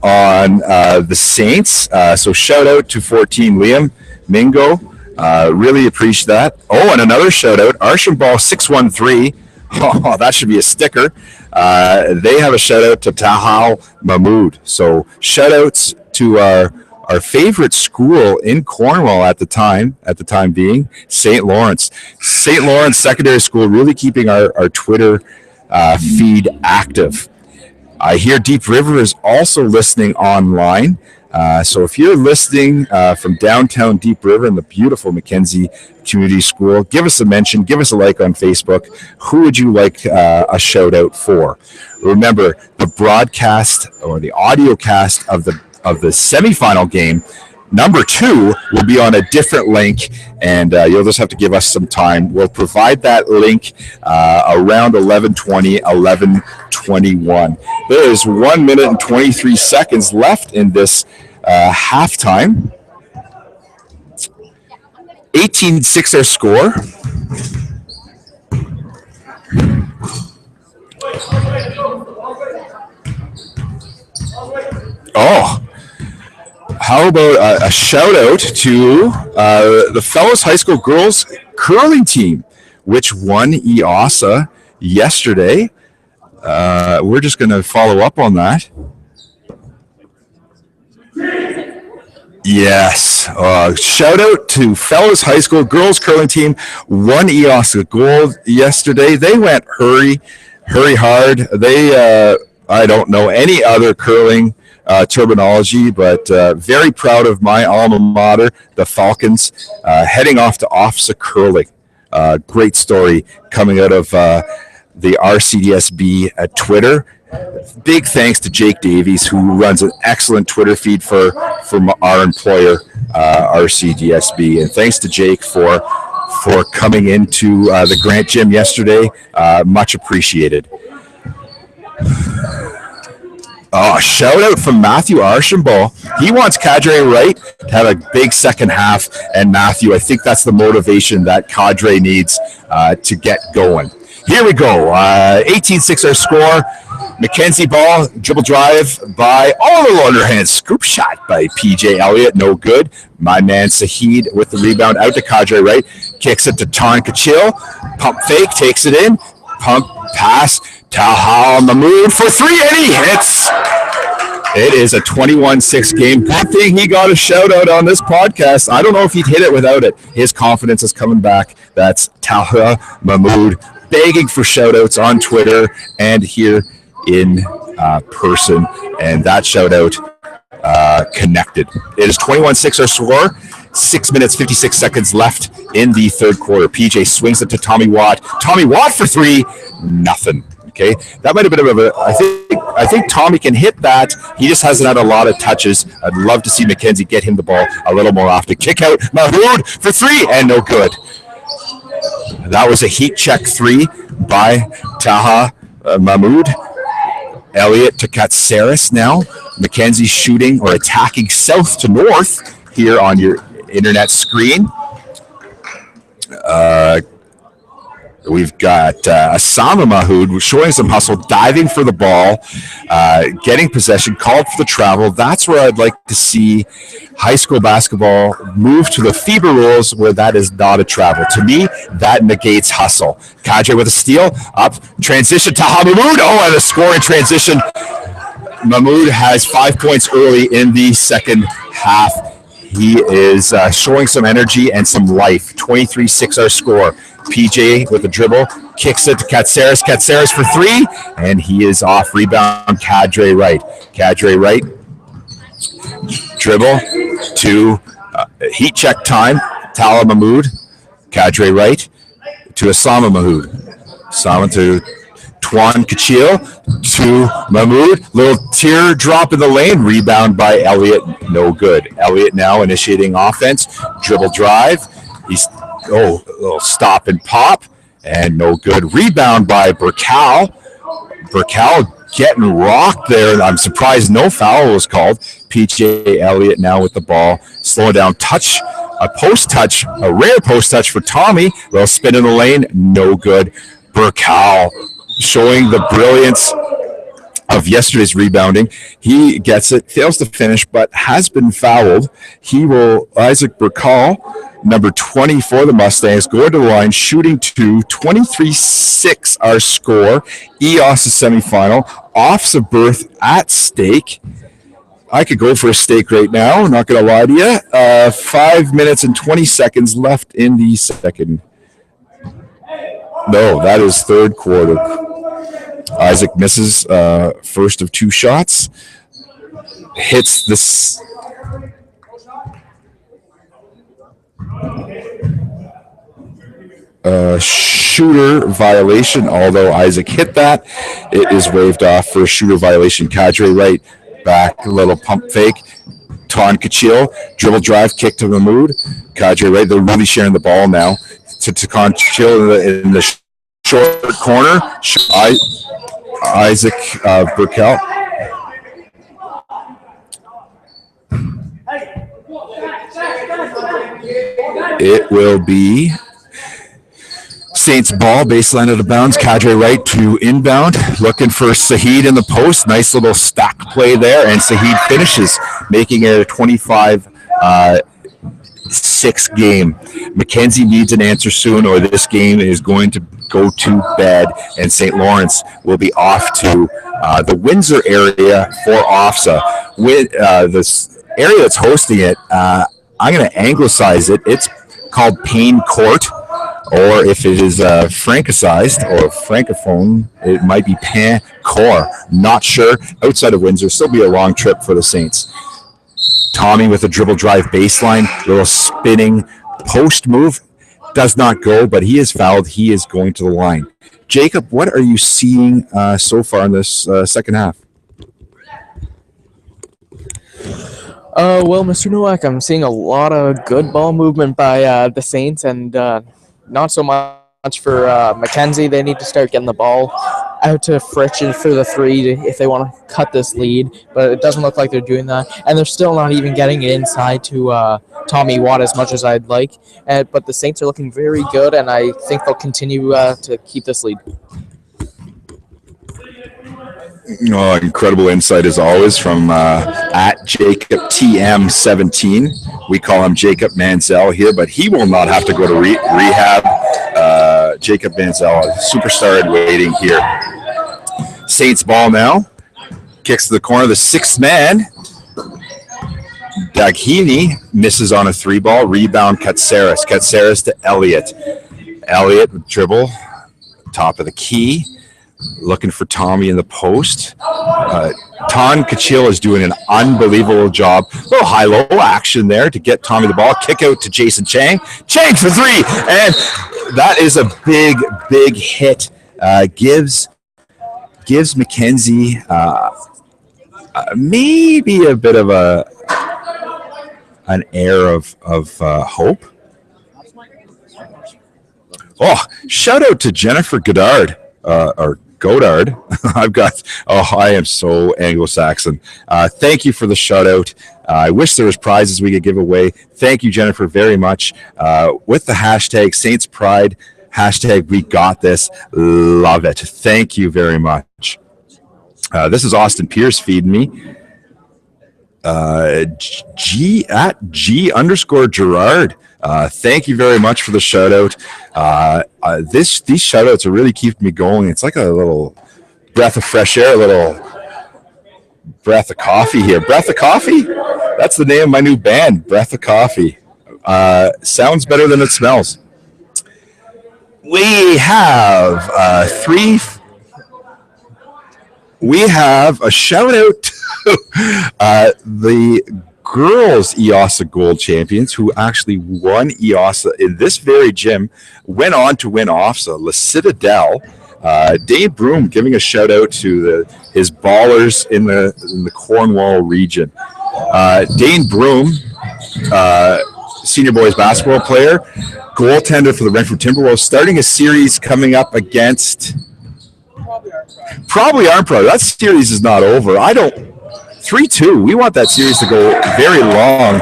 on the Saints. So shout out to 14 Liam Mingo. Really appreciate that. Oh, and another shout out, Archambault 613. Oh, that should be a sticker. They have a shout out to Tahal Mahmood. So shout outs to our favorite school in Cornwall at the time being St. Lawrence. St. Lawrence Secondary School really keeping our Twitter feed active. I hear Deep River is also listening online. So if you're listening from downtown Deep River in the beautiful Mackenzie Community School, give us a mention, give us a like on Facebook. Who would you like a shout out for? Remember, the broadcast or the audio cast of the semi-final game, number 2, will be on a different link, and you'll just have to give us some time. We'll provide that link around 11:20, 11:21. There is 1 minute and 23 seconds left in this halftime. 18-6 our score. Oh, how about a shout out to the Fellows High School girls curling team, which won EOSSAA yesterday. We're just going to follow up on that. Yes. Shout out to Fellows High School girls curling team, won EOSSAA gold yesterday. They went hurry hard. They, I don't know any other curling terminology, but very proud of my alma mater, the Falcons, heading off to OFSAA curling. Great story coming out of the RCDSB at Twitter. Big thanks to Jake Davies, who runs an excellent Twitter feed for our employer, RCDSB. And thanks to Jake for coming into the Grant Gym yesterday. Much appreciated. Oh, shout out from Matthew Archambault. He wants Cadre Wright to have a big second half. And Matthew, I think that's the motivation that Cadre needs to get going. Here we go. 18-6 our score. Mackenzie ball, dribble drive by Oliver Underhand. Scoop shot by PJ Elliott. No good. My man Sahid with the rebound out to Cadre Wright. Kicks it to Ton Kachil. Pump fake, takes it in. Pump pass. Taha Mahmood for three, and he hits. It is a 21-6 game. Good thing he got a shout out on this podcast. I don't know if he'd hit it without it. His confidence is coming back. That's Taha Mahmood begging for shout outs on Twitter and here in person. And that shout out connected. It is 21-6 our score. 6 minutes, 56 seconds left in the third quarter. PJ swings it to Tommy Watt. Tommy Watt for three. Nothing. Okay, that might have been a bit of a. I think Tommy can hit that. He just hasn't had a lot of touches. I'd love to see Mackenzie get him the ball a little more often. Kick out Mahmood for three, and no good. That was a heat check three by Taha Mahmood. Elliott to Katsaris now. Mackenzie shooting or attacking south to north here on your internet screen. We've got Osama Mahood showing some hustle, diving for the ball, getting possession, called for the travel. That's where I'd like to see high school basketball move to the FIBA rules where that is not a travel. To me, that negates hustle. Kadre with a steal, up, transition to Mahmood. Oh, and a score in transition. Mahmood has 5 points early in the second half. He is showing some energy and some life. 23-6 our score. PJ with a dribble, kicks it to Katsaris. Katsaris for three, and he is off. Rebound, Cadre Wright. Cadre Wright, dribble to heat check time. Tala Mahmood. Cadre Wright to Osama Mahood. Osama to Twan Kachil to Mahmood. Little teardrop in the lane. Rebound by Elliott. No good. Elliott now initiating offense. Dribble drive. He's a little stop and pop, and no good. Rebound by Burcal. Burcal getting rocked there. I'm surprised no foul was called. PJ Elliott now with the ball. Slowing down. Touch. A post touch. A rare post touch for Tommy. Little spin in the lane. No good. Burcal showing the brilliance of yesterday's rebounding. He gets it, fails to finish, but has been fouled. Isaac Burcal, number 20 for the Mustangs, going to the line, shooting to 23-6 our score. EOSSAA Semi-final. Offs of berth at stake. I could go for a steak right now, not going to lie to you. 5 minutes and 20 seconds left in the second. No, that is third quarter. Isaac misses first of two shots. Hits this. Shooter violation, although Isaac hit that. It is waved off for a shooter violation. Cadre Wright back, a little pump fake. Ton Kachil, dribble drive, kick to Mahmood. Cadre Wright, they're really sharing the ball now. To Ton Kachil in the short corner. Isaac Burkel. It will be Saints ball, baseline out of bounds. Cadre Wright to inbound, looking for Sahid in the post. Nice little stack play there, and Sahid finishes, making it a 25-6 game. Mackenzie needs an answer soon, or this game is going to go to bed, and St. Lawrence will be off to the Windsor area for OFSAA. With this area that's hosting it, I'm going to anglicize it. It's called Payne Court, or if it is francicized or francophone, it might be Pain Court. Not sure. Outside of Windsor, still be a long trip for the Saints. Tommy with a dribble drive baseline, little spinning post move. Does not go, but he is fouled. He is going to the line. Jacob, what are you seeing so far in this second half? Well, Mr. Nowak, I'm seeing a lot of good ball movement by the Saints, and not so much for Mackenzie. They need to start getting the ball out to Fritch for the three if they want to cut this lead, but it doesn't look like they're doing that, and they're still not even getting it inside to Tommy Watt as much as I'd like. But the Saints are looking very good, and I think they'll continue to keep this lead. Oh, incredible insight as always from at Jacob TM17. We call him Jacob Manziel here, but he will not have to go to rehab. Jacob Manziel, a superstar in waiting here. Saints ball now. Kicks to the corner. The sixth man, Daghini, misses on a three ball. Rebound, Katsaris. Katsaris to Elliott. Elliott with dribble. Top of the key. Looking for Tommy in the post. Ton Kachil is doing an unbelievable job. A little high-low action there to get Tommy the ball. Kick out to Jason Chang. Chang for three. And that is a big, big hit. Gives Mackenzie maybe a bit of an air of hope. Oh, shout out to Jennifer Goddard. Or Godard. I am so Anglo-Saxon. Thank you for the shout out. I wish there was prizes we could give away. Thank you, Jennifer, very much. With the hashtag Saints Pride, hashtag we got this. Love it. Thank you very much. This is Austin Pierce feeding me. G_Gerard. Thank you very much for the shout out. These shout outs are really keeping me going. It's like a little breath of fresh air, a little breath of coffee here. Breath of Coffee? That's the name of my new band, Breath of Coffee. Sounds better than it smells. We have we have a shout out to the girls EOSSAA Gold Champions who actually won EOSSAA in this very gym, went on to win OFSA. La Citadel, Dave Broom giving a shout out to his ballers in the Cornwall region. Dane Broom, senior boys basketball player, goaltender for the Renfrew Timberwolves, starting a series coming up against probably Armpro. That series is not over. 3-2. We want that series to go very long.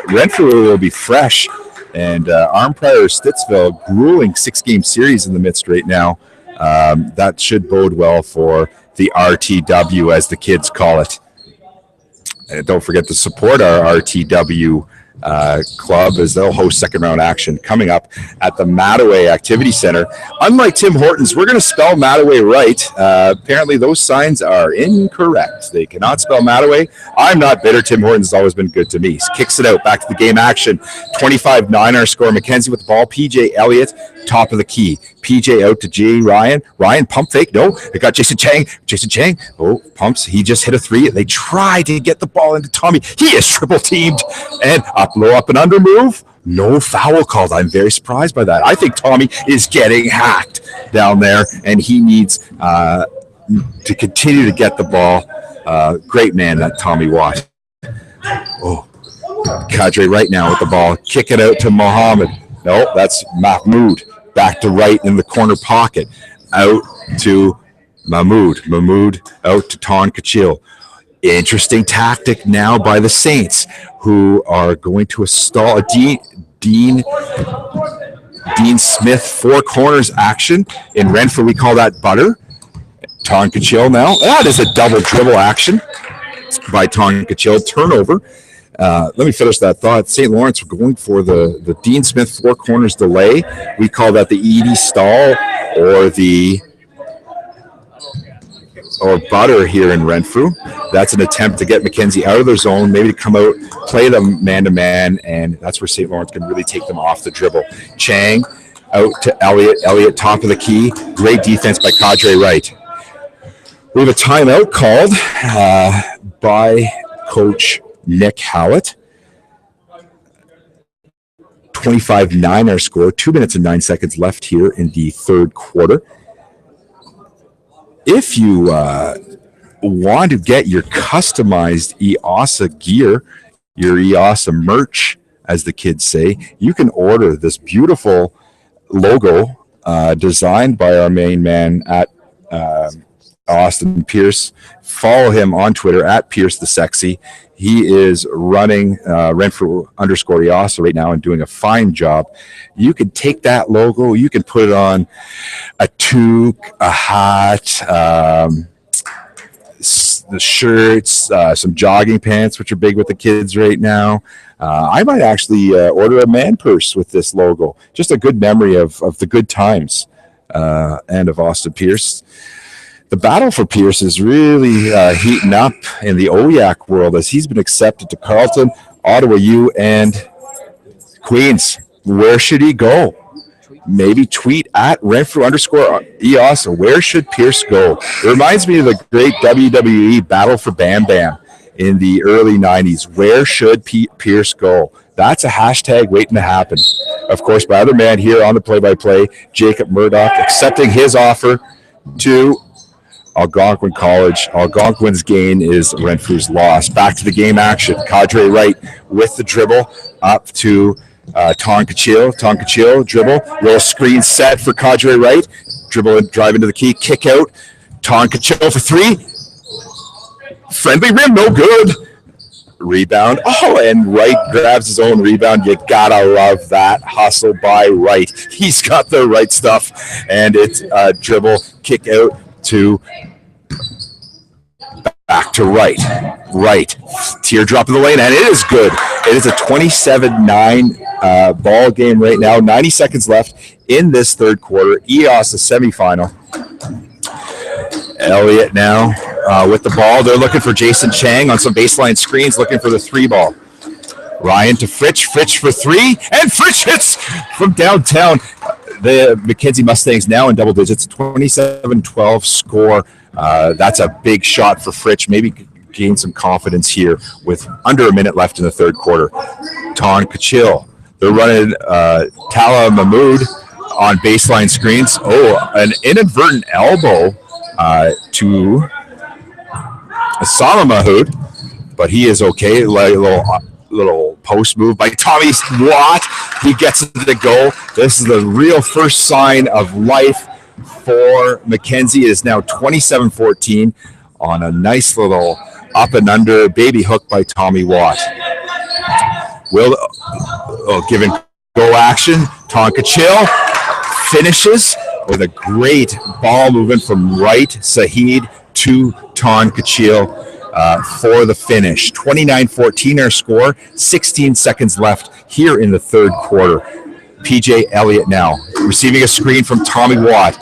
Renfrew will be fresh, and Armprior Stittsville, grueling 6-game series in the midst right now. That should bode well for the RTW, as the kids call it. And don't forget to support our RTW club, as they'll host second round action coming up at the Mattaway Activity Center. Unlike Tim Hortons, we're going to spell Mattaway right. Apparently those signs are incorrect. They cannot spell Mattaway. I'm not bitter. Tim Hortons has always been good to me. He kicks it out back to the game action. 25-9 our score. Mackenzie with the ball. PJ Elliott, top of the key. PJ out to J. Ryan. Ryan, pump fake. No, it got Jason Chang. Jason Chang, pumps. He just hit a three. They try to get the ball into Tommy. He is triple teamed. And up low, up and under move. No foul called. I'm very surprised by that. I think Tommy is getting hacked down there, and he needs to continue to get the ball. Great man, that Tommy Watt. Kadri right now with the ball. Kick it out to Mohammed. No, that's Mahmoud. Back to right in the corner pocket. Out to Mahmoud. Mahmoud out to Ton Kachil. Interesting tactic now by the Saints, who are going to install a Dean Smith four corners action. In Renfrew, we call that butter. Ton Kachil now. That is a double dribble action by Ton Kachil. Turnover. Let me finish that thought. St. Lawrence were going for the Dean Smith four corners delay. We call that the Edie stall or butter here in Renfrew. That's an attempt to get Mackenzie out of their zone, maybe to come out, play them man-to-man, and that's where St. Lawrence can really take them off the dribble. Chang out to Elliott. Elliott top of the key. Great defense by Kadri Wright. We have a timeout called by Coach Nick Hallett. 25-9 our score. 2 minutes and 9 seconds left here in the third quarter. if you want to get your customized EOSSAA gear, your EOSSAA merch, as the kids say, you can order this beautiful logo designed by our main man at Austin Pierce. Follow him on Twitter at Pierce the Sexy. He is running Renfrew _ EOSSAA right now and doing a fine job. You can take that logo, you can put it on a toque, a hat, the shirts, some jogging pants, which are big with the kids right now. I might actually order a man purse with this logo. Just a good memory of the good times and of Austin Pierce. The battle for Pierce is really heating up in the OYAC world as he's been accepted to Carleton, Ottawa U, and Queens. Where should he go? Maybe tweet at Renfrew _ EOSSAA. Where should Pierce go? It reminds me of the great WWE Battle for Bam Bam in the early 90s. Where should Pierce go? That's a hashtag waiting to happen. Of course, my other man here on the play-by-play, Jacob Murdoch, accepting his offer to Algonquin College. Algonquin's gain is Renfrew's loss. Back to the game action. Cadre Wright with the dribble up to Tonkachil. Tonkachil dribble. Little screen set for Cadre Wright. Dribble and drive into the key. Kick out. Tonkachil for three. Friendly rim. No good. Rebound. Oh, and Wright grabs his own rebound. You gotta love that hustle by Wright. He's got the right stuff. And it's dribble. Kick out to back to Wright. Wright. Teardrop in the lane, and it is good. It is a 27-9 ball game right now. 90 seconds left in this third quarter. EOSSAA semifinal. Elliott now with the ball. They're looking for Jason Chang on some baseline screens, looking for the three ball. Ryan to Fritsch. Fritsch for three, and Fritsch hits from downtown. The Mackenzie Mustangs now in double digits, 27-12 score. That's a big shot for Fritsch. Maybe gain some confidence here with under a minute left in the third quarter. Tonkachil. They're running Tala Mahmood on baseline screens. Oh, an inadvertent elbow to Osama Mahmood, but he is okay. Little post move by Tommy Watt. He gets it to go. This is the real first sign of life for Mackenzie. It is now 27-14 on a nice little up and under baby hook by Tommy Watt. Will given go action. Tonkachil finishes with a great ball movement from Wright Saheed to Tonkachil for the finish. 29-14 our score. 16 seconds left here in the third quarter. PJ Elliott now receiving a screen from Tommy Watt.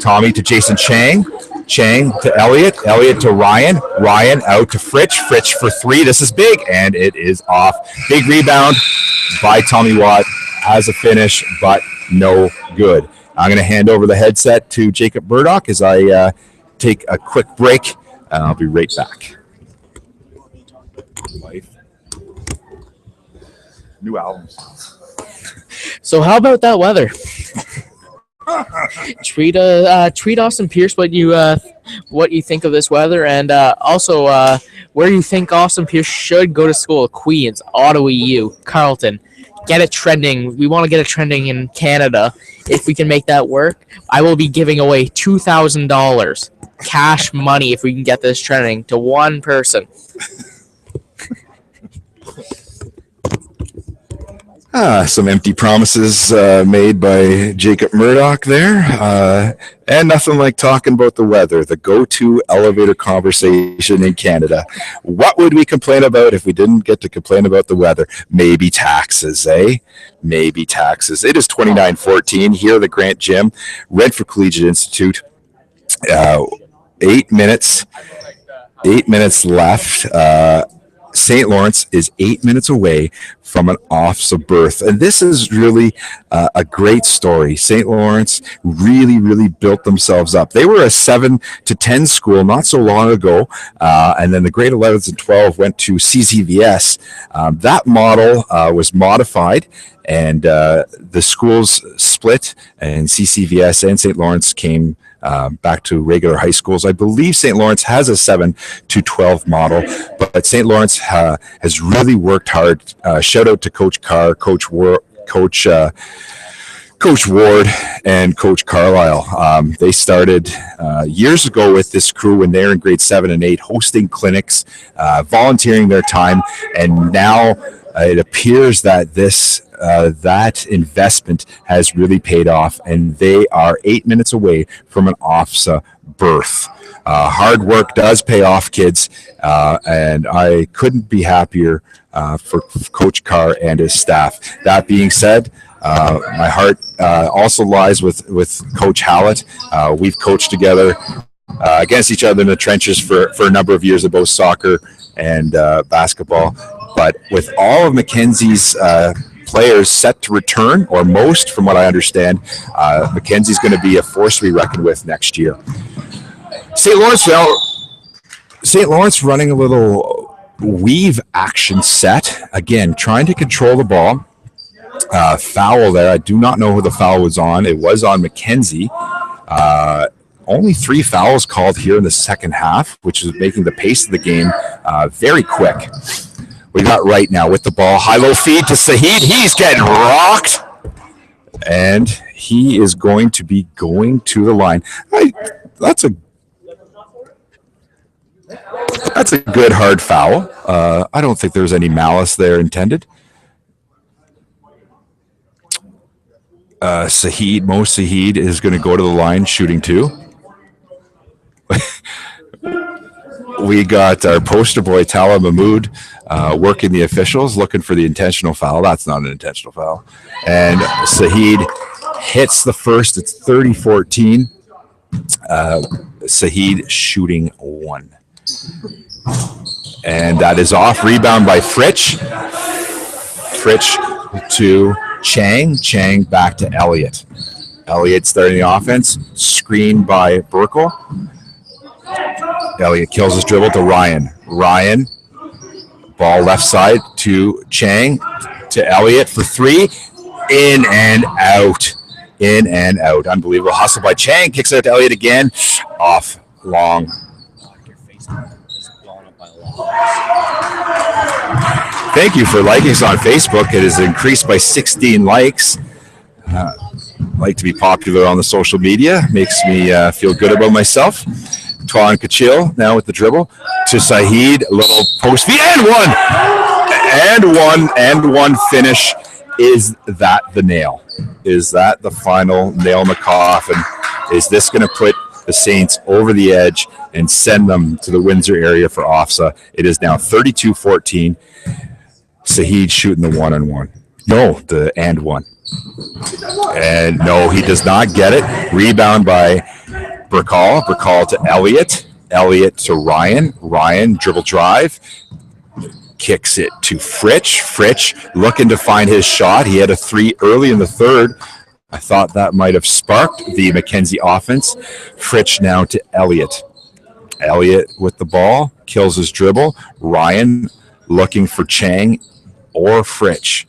Tommy to Jason Chang. Chang to Elliott. Elliott to Ryan. Ryan out to Fritsch. Fritsch for three. This is big, and it is off. Big rebound by Tommy Watt. Has a finish, but no good. I'm going to hand over the headset to Jacob Murdoch as I take a quick break, and I'll be right back. Life. New albums. So how about that weather? tweet Austin Pierce what you think of this weather, and also where you think Austin Pierce should go to school. Queens, Ottawa U, Carleton. Get it trending. We want to get it trending in Canada. If we can make that work, I will be giving away $2,000 cash money if we can get this trending to one person. Some empty promises made by Jacob Murdoch there. And nothing like talking about the weather, the go-to elevator conversation in Canada. What would we complain about if we didn't get to complain about the weather? Maybe taxes, eh? Maybe taxes. It is 29-14 here at the Grant Gym, Renfrew Collegiate Institute. 8 minutes left. St. Lawrence is 8 minutes away from an OFSAA berth. And this is really a great story. St. Lawrence really built themselves up. They were a 7-10 school not so long ago. And then the grade 11s and 12 went to CCVS. That model was modified, and the schools split, and CCVS and St. Lawrence came back to regular high schools. I believe St. Lawrence has a 7 to 12 model, but St. Lawrence has really worked hard. Shout out to Coach Carr, Coach Ward, and Coach Carlisle. They started years ago with this crew when they're in grade 7 and 8, hosting clinics, volunteering their time, and now it appears that that investment has really paid off, and they are 8 minutes away from an EOSSAA berth. Hard work does pay off, kids, and I couldn't be happier for Coach Carr and his staff. That being said, my heart also lies with Coach Hallett. We've coached together against each other in the trenches for a number of years of both soccer and basketball. But with all of Mackenzie's players set to return, or most from what I understand, Mackenzie's going to be a force to be reckoned with next year. St. Lawrence running a little weave action set. Again, trying to control the ball. Foul there. I do not know who the foul was on. It was on Mackenzie. Only 3 fouls called here in the second half, which is making the pace of the game very quick. We got right now with the ball. High-low feed to Sahid. He's getting rocked. And he is going to be going to the line. That's a good hard foul. I don't think there's any malice there intended. Mo Sahid is going to go to the line shooting 2. We got our poster boy, Tala Mahmood, working the officials, looking for the intentional foul. That's not an intentional foul. And Sahid hits the first. It's 30-14. Sahid shooting 1. And that is off. Rebound by Fritsch. Fritsch to Chang. Chang back to Elliott. Elliott starting the offense. Screen by Burkle. Elliott kills his dribble to Ryan. Ryan, ball left side to Chang, to Elliott for 3. In and out. In and out. Unbelievable hustle by Chang. Kicks it out to Elliott again. Off long. Thank you for liking us on Facebook. It has increased by 16 likes. Like to be popular on the social media. Makes me feel good about myself. Tuan Kachil now with the dribble to Sahid, a little post feed, and one finish. Is that the nail? Is that the final nail in the coffin? Is this going to put the Saints over the edge and send them to the Windsor area for EOSSAA? It is now 32-14. Sahid shooting the 1-on-1. No, the and one. And no, he does not get it. Rebound by Burkall. Burkall to Elliott. Elliott to Ryan. Ryan dribble drive. Kicks it to Fritsch. Fritsch looking to find his shot. He had a 3 early in the third. I thought that might have sparked the Mackenzie offense. Fritsch now to Elliott. Elliott with the ball. Kills his dribble. Ryan looking for Chang or Fritsch.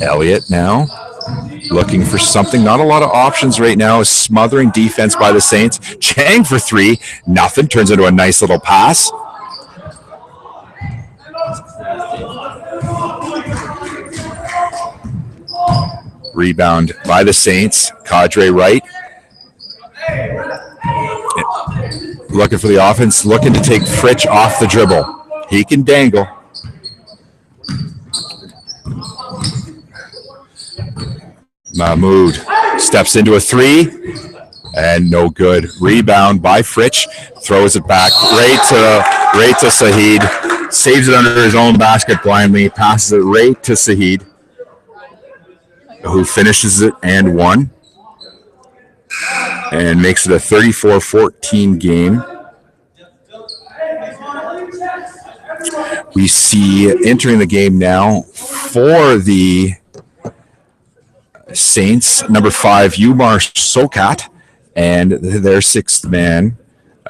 Elliott now looking for something. Not a lot of options right now. Smothering defense by the Saints. Chang for 3. Nothing. Turns into a nice little pass. Rebound by the Saints. Cadre right. Looking for the offense. Looking to take Fritsch off the dribble. He can dangle. Mahmoud steps into a 3 and no good. Rebound by Fritsch. Throws it back right to Sahid. Saves it under his own basket blindly. Passes it right to Sahid, who finishes it and 1 and makes it a 34-14 game. We see entering the game now for the Saints, number 5, Umar Sokat, and their 6th man,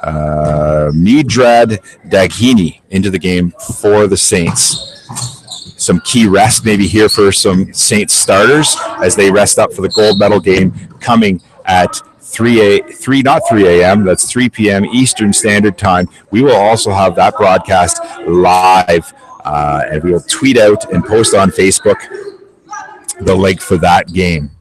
Midrad Daghini, into the game for the Saints. Some key rest maybe here for some Saints starters as they rest up for the gold medal game coming at 3 not 3 a.m. That's 3 p.m. Eastern Standard Time. We will also have that broadcast live, and we will tweet out and post on Facebook the link for that game.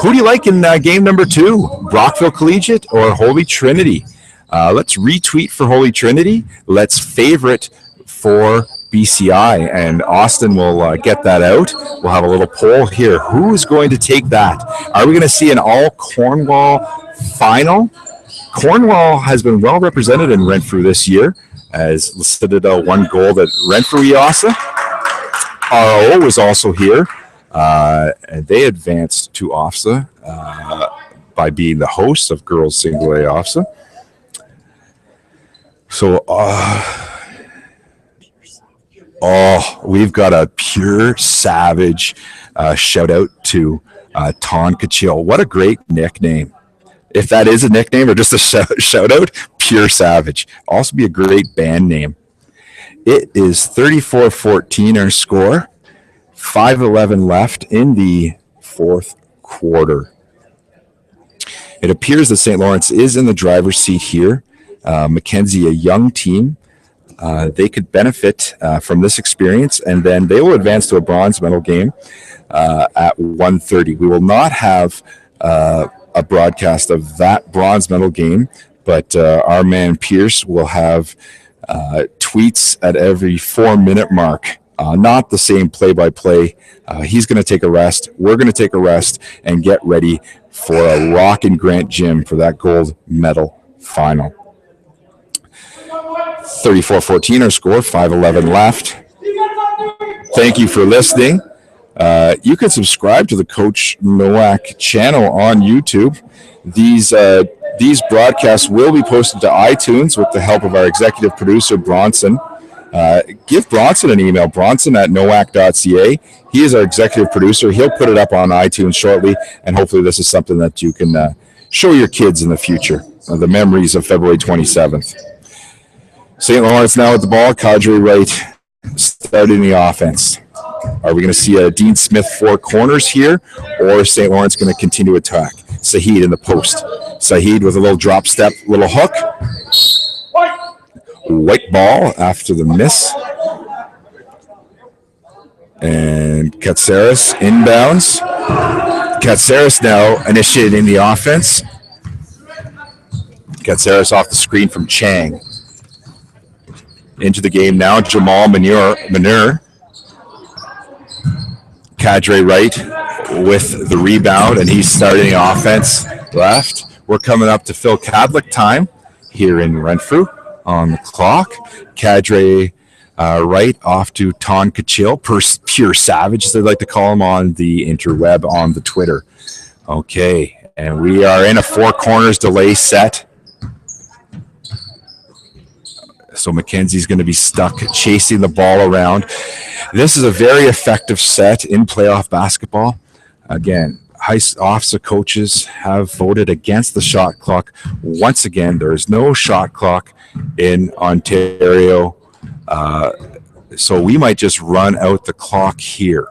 Who do you like in game number 2? Brockville Collegiate or Holy Trinity? Let's retweet for Holy Trinity. Let's favorite for BCI, and Austin will get that out. We'll have a little poll here. Who is going to take that? Are we going to see an all Cornwall final? Cornwall has been well represented in Renfrew this year, as Citadel won gold at Renfrew EOSSAA. RO was also here, and they advanced to OFSA by being the hosts of Girls Single A OFSA. So, we've got a pure savage shout out to Ton Kachil. What a great nickname. If that is a nickname or just a shout out, pure savage. Also be a great band name. It is 34-14 our score. 5:11 left in the fourth quarter. It appears that St. Lawrence is in the driver's seat here. Mackenzie, a young team. They could benefit from this experience, and then they will advance to a bronze medal game at 1:30. We will not have a broadcast of that bronze medal game, but our man Pierce will have tweets at every 4-minute mark. Not the same play-by-play. He's going to take a rest. We're going to take a rest and get ready for a rock in Grant Gym for that gold medal final. 34-14 our score, 5:11 left. Thank you for listening. You can subscribe to the Coach Nowak channel on YouTube. These broadcasts will be posted to iTunes with the help of our executive producer, Bronson. Give Bronson an email, bronson@nowak.ca. He is our executive producer. He'll put it up on iTunes shortly, and hopefully this is something that you can show your kids in the future, the memories of February 27th. St. Lawrence now with the ball. Cadre Wright starting the offense. Are we going to see a Dean Smith 4 corners here, or is St. Lawrence going to continue to attack? Saheed in the post. Saheed with a little drop step, little hook. White ball after the miss. And Katsaris inbounds. Katsaris now initiating the offense. Katsaris off the screen from Chang. Into the game now, Jamal Manure. Cadre Wright with the rebound, and he's starting the offense left. We're coming up to Phil Cadlick time here in Renfrew on the clock. Cadre Wright off to Ton Kachil, pure savage, as they like to call him on the interweb, on the Twitter. Okay, and we are in a 4 corners delay set. So Mackenzie's going to be stuck chasing the ball around. This is a very effective set in playoff basketball. Again, OFSA coaches have voted against the shot clock. Once again, there is no shot clock in Ontario. So we might just run out the clock here.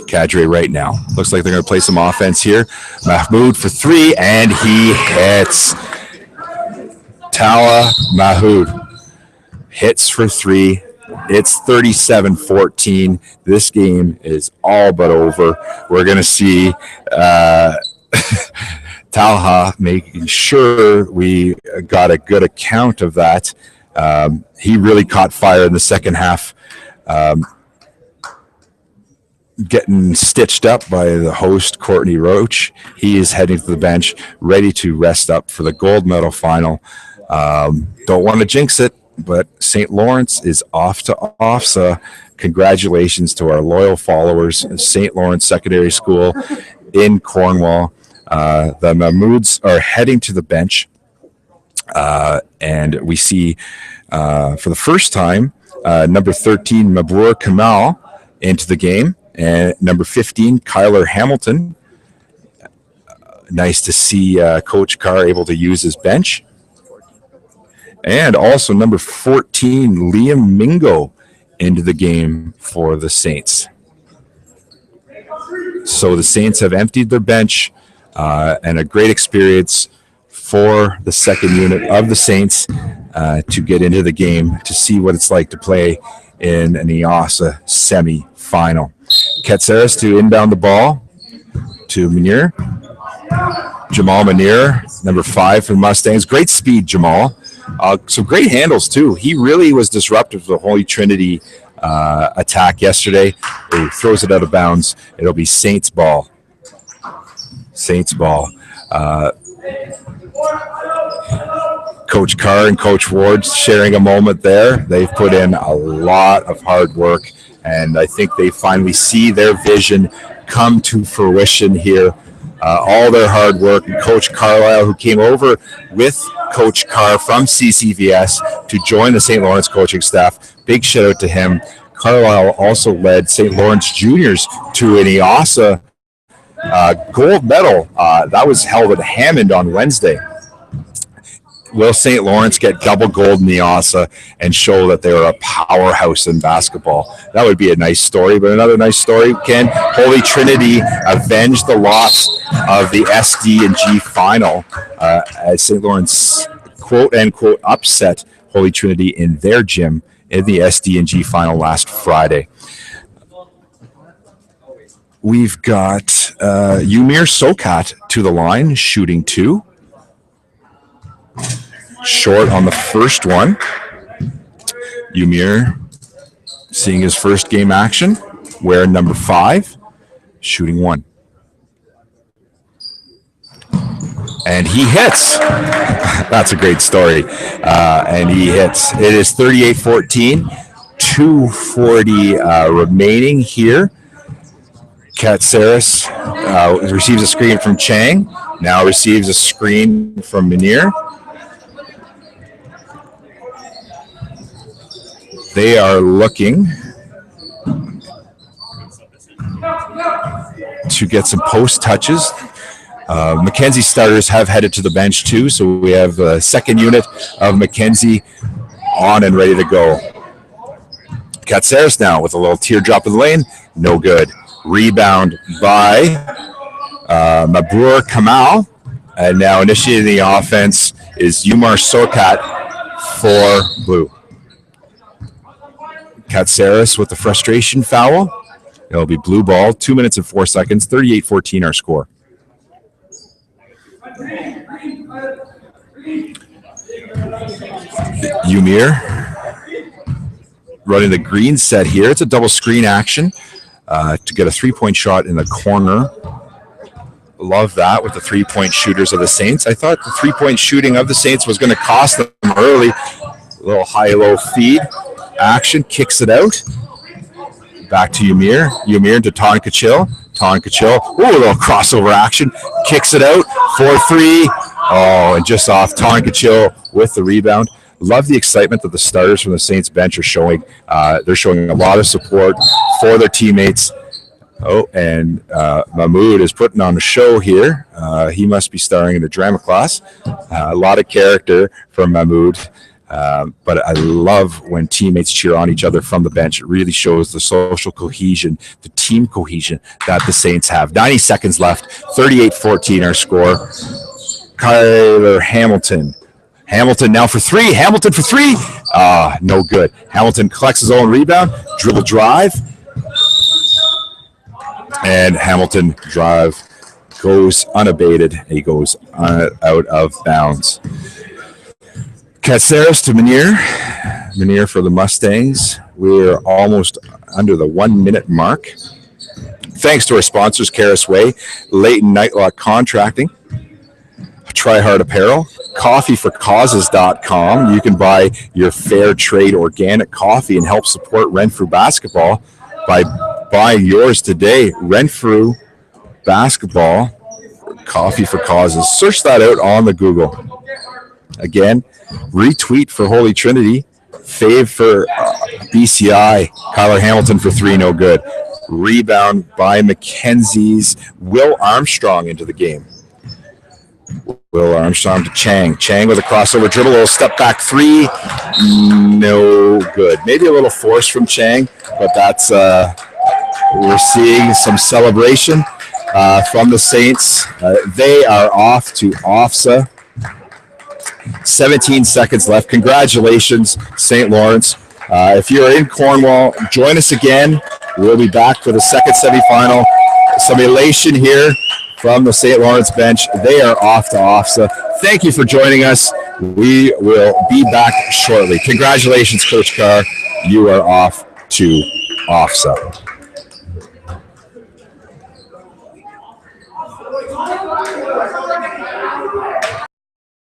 Cadre right now. Looks like they're going to play some offense here. Mahmoud for 3, and he hits. Tala Mahmoud hits for 3. It's 37-14. This game is all but over. We're going to see Talha making sure we got a good account of that. He really caught fire in the second half. Getting stitched up by the host, Courtney Roach. He is heading to the bench, ready to rest up for the gold medal final. Don't want to jinx it, but St. Lawrence is off to OFSA. Congratulations to our loyal followers, St. Lawrence Secondary School in Cornwall. The Mahmouds are heading to the bench, and we see for the first time number 13, Mabrour Kamal, into the game. And number 15, Kyler Hamilton. Nice to see Coach Carr able to use his bench. And also number 14, Liam Mingo, into the game for the Saints. So the Saints have emptied their bench, and a great experience for the second unit of the Saints to get into the game, to see what it's like to play in an EOSSAA semi-final. Katsaris to inbound the ball to Munir. Jamal Munir, number 5 for the Mustangs. Great speed, Jamal. Some great handles, too. He really was disruptive to the Holy Trinity attack yesterday. He throws it out of bounds. It'll be Saints ball. Saints ball. Coach Carr and Coach Ward sharing a moment there. They've put in a lot of hard work, and I think they finally see their vision come to fruition here. All their hard work. And Coach Carlisle, who came over with Coach Carr from CCVS to join the St. Lawrence coaching staff. Big shout out to him. Carlisle also led St. Lawrence Juniors to an EOSSAA gold medal. That was held at Hammond on Wednesday. Will St. Lawrence get double gold in the EOSSAA and show that they're a powerhouse in basketball? That would be a nice story. But another nice story, Ken, Holy Trinity avenged the loss of the SD and G final as St. Lawrence, quote-unquote, upset Holy Trinity in their gym in the SD and G final last Friday. We've got Umir Sokat to the line, shooting 2. Short on the first one. Umir seeing his first game action, wearing number 5, shooting 1. And he hits. That's a great story. And he hits. It is 38-14, 2:40 remaining here. Katsaris receives a screen from Chang, now receives a screen from Munir. They are looking to get some post touches. Mackenzie starters have headed to the bench too, so we have the second unit of Mackenzie on and ready to go. Katsaris now with a little teardrop in the lane, no good. Rebound by Mabrur Kamal, and now initiating the offense is Umar Sokat for Blue. Katsaris with the frustration foul. It'll be blue ball, 2 minutes and 4 seconds, 38-14 our score. Umir running the green set here. It's a double screen action to get a 3-point shot in the corner. Love that with the 3-point shooters of the Saints. I thought the 3-point shooting of the Saints was going to cost them early. A little high-low feed. Action, kicks it out. Back to Umir. Umir to Tonkachil. Tonkachil. Ooh, a little crossover action. Kicks it out. 4-3. Oh, and just off. Tonkachil with the rebound. Love the excitement that the starters from the Saints bench are showing. They're showing a lot of support for their teammates. Oh, and Mahmoud is putting on a show here. He must be starring in the drama class. A lot of character from Mahmoud. But I love when teammates cheer on each other from the bench. It really shows the social cohesion, the team cohesion that the Saints have. 90 seconds left, 38-14 our score. Kyler Hamilton. Hamilton now for 3. Hamilton for 3. No good. Hamilton collects his own rebound. Dribble drive. And Hamilton drive goes unabated. He goes out of bounds. Katsaris to Munir. Munir for the Mustangs. We're almost under the 1 minute mark. Thanks to our sponsors, Karis Way, Leighton Nightlock Contracting, Try Hard Apparel, coffeeforcauses.com. You can buy your fair trade organic coffee and help support Renfrew basketball by buying yours today. Renfrew basketball, Coffee for Causes. Search that out on the Google. Again, retweet for Holy Trinity, fave for BCI, Kyler Hamilton for 3, no good. Rebound by Mackenzie's Will Armstrong into the game. Will Armstrong to Chang. Chang with a crossover dribble, a little step back 3, no good. Maybe a little force from Chang, but that's We're seeing some celebration from the Saints. They are off to EOSSAA. 17 seconds left. Congratulations, St. Lawrence. If you're in Cornwall, join us again. We'll be back for the second semifinal. Some elation here from the St. Lawrence bench. They are off to EOSSAA. Thank you for joining us. We will be back shortly. Congratulations, Coach Carr. You are off to EOSSAA.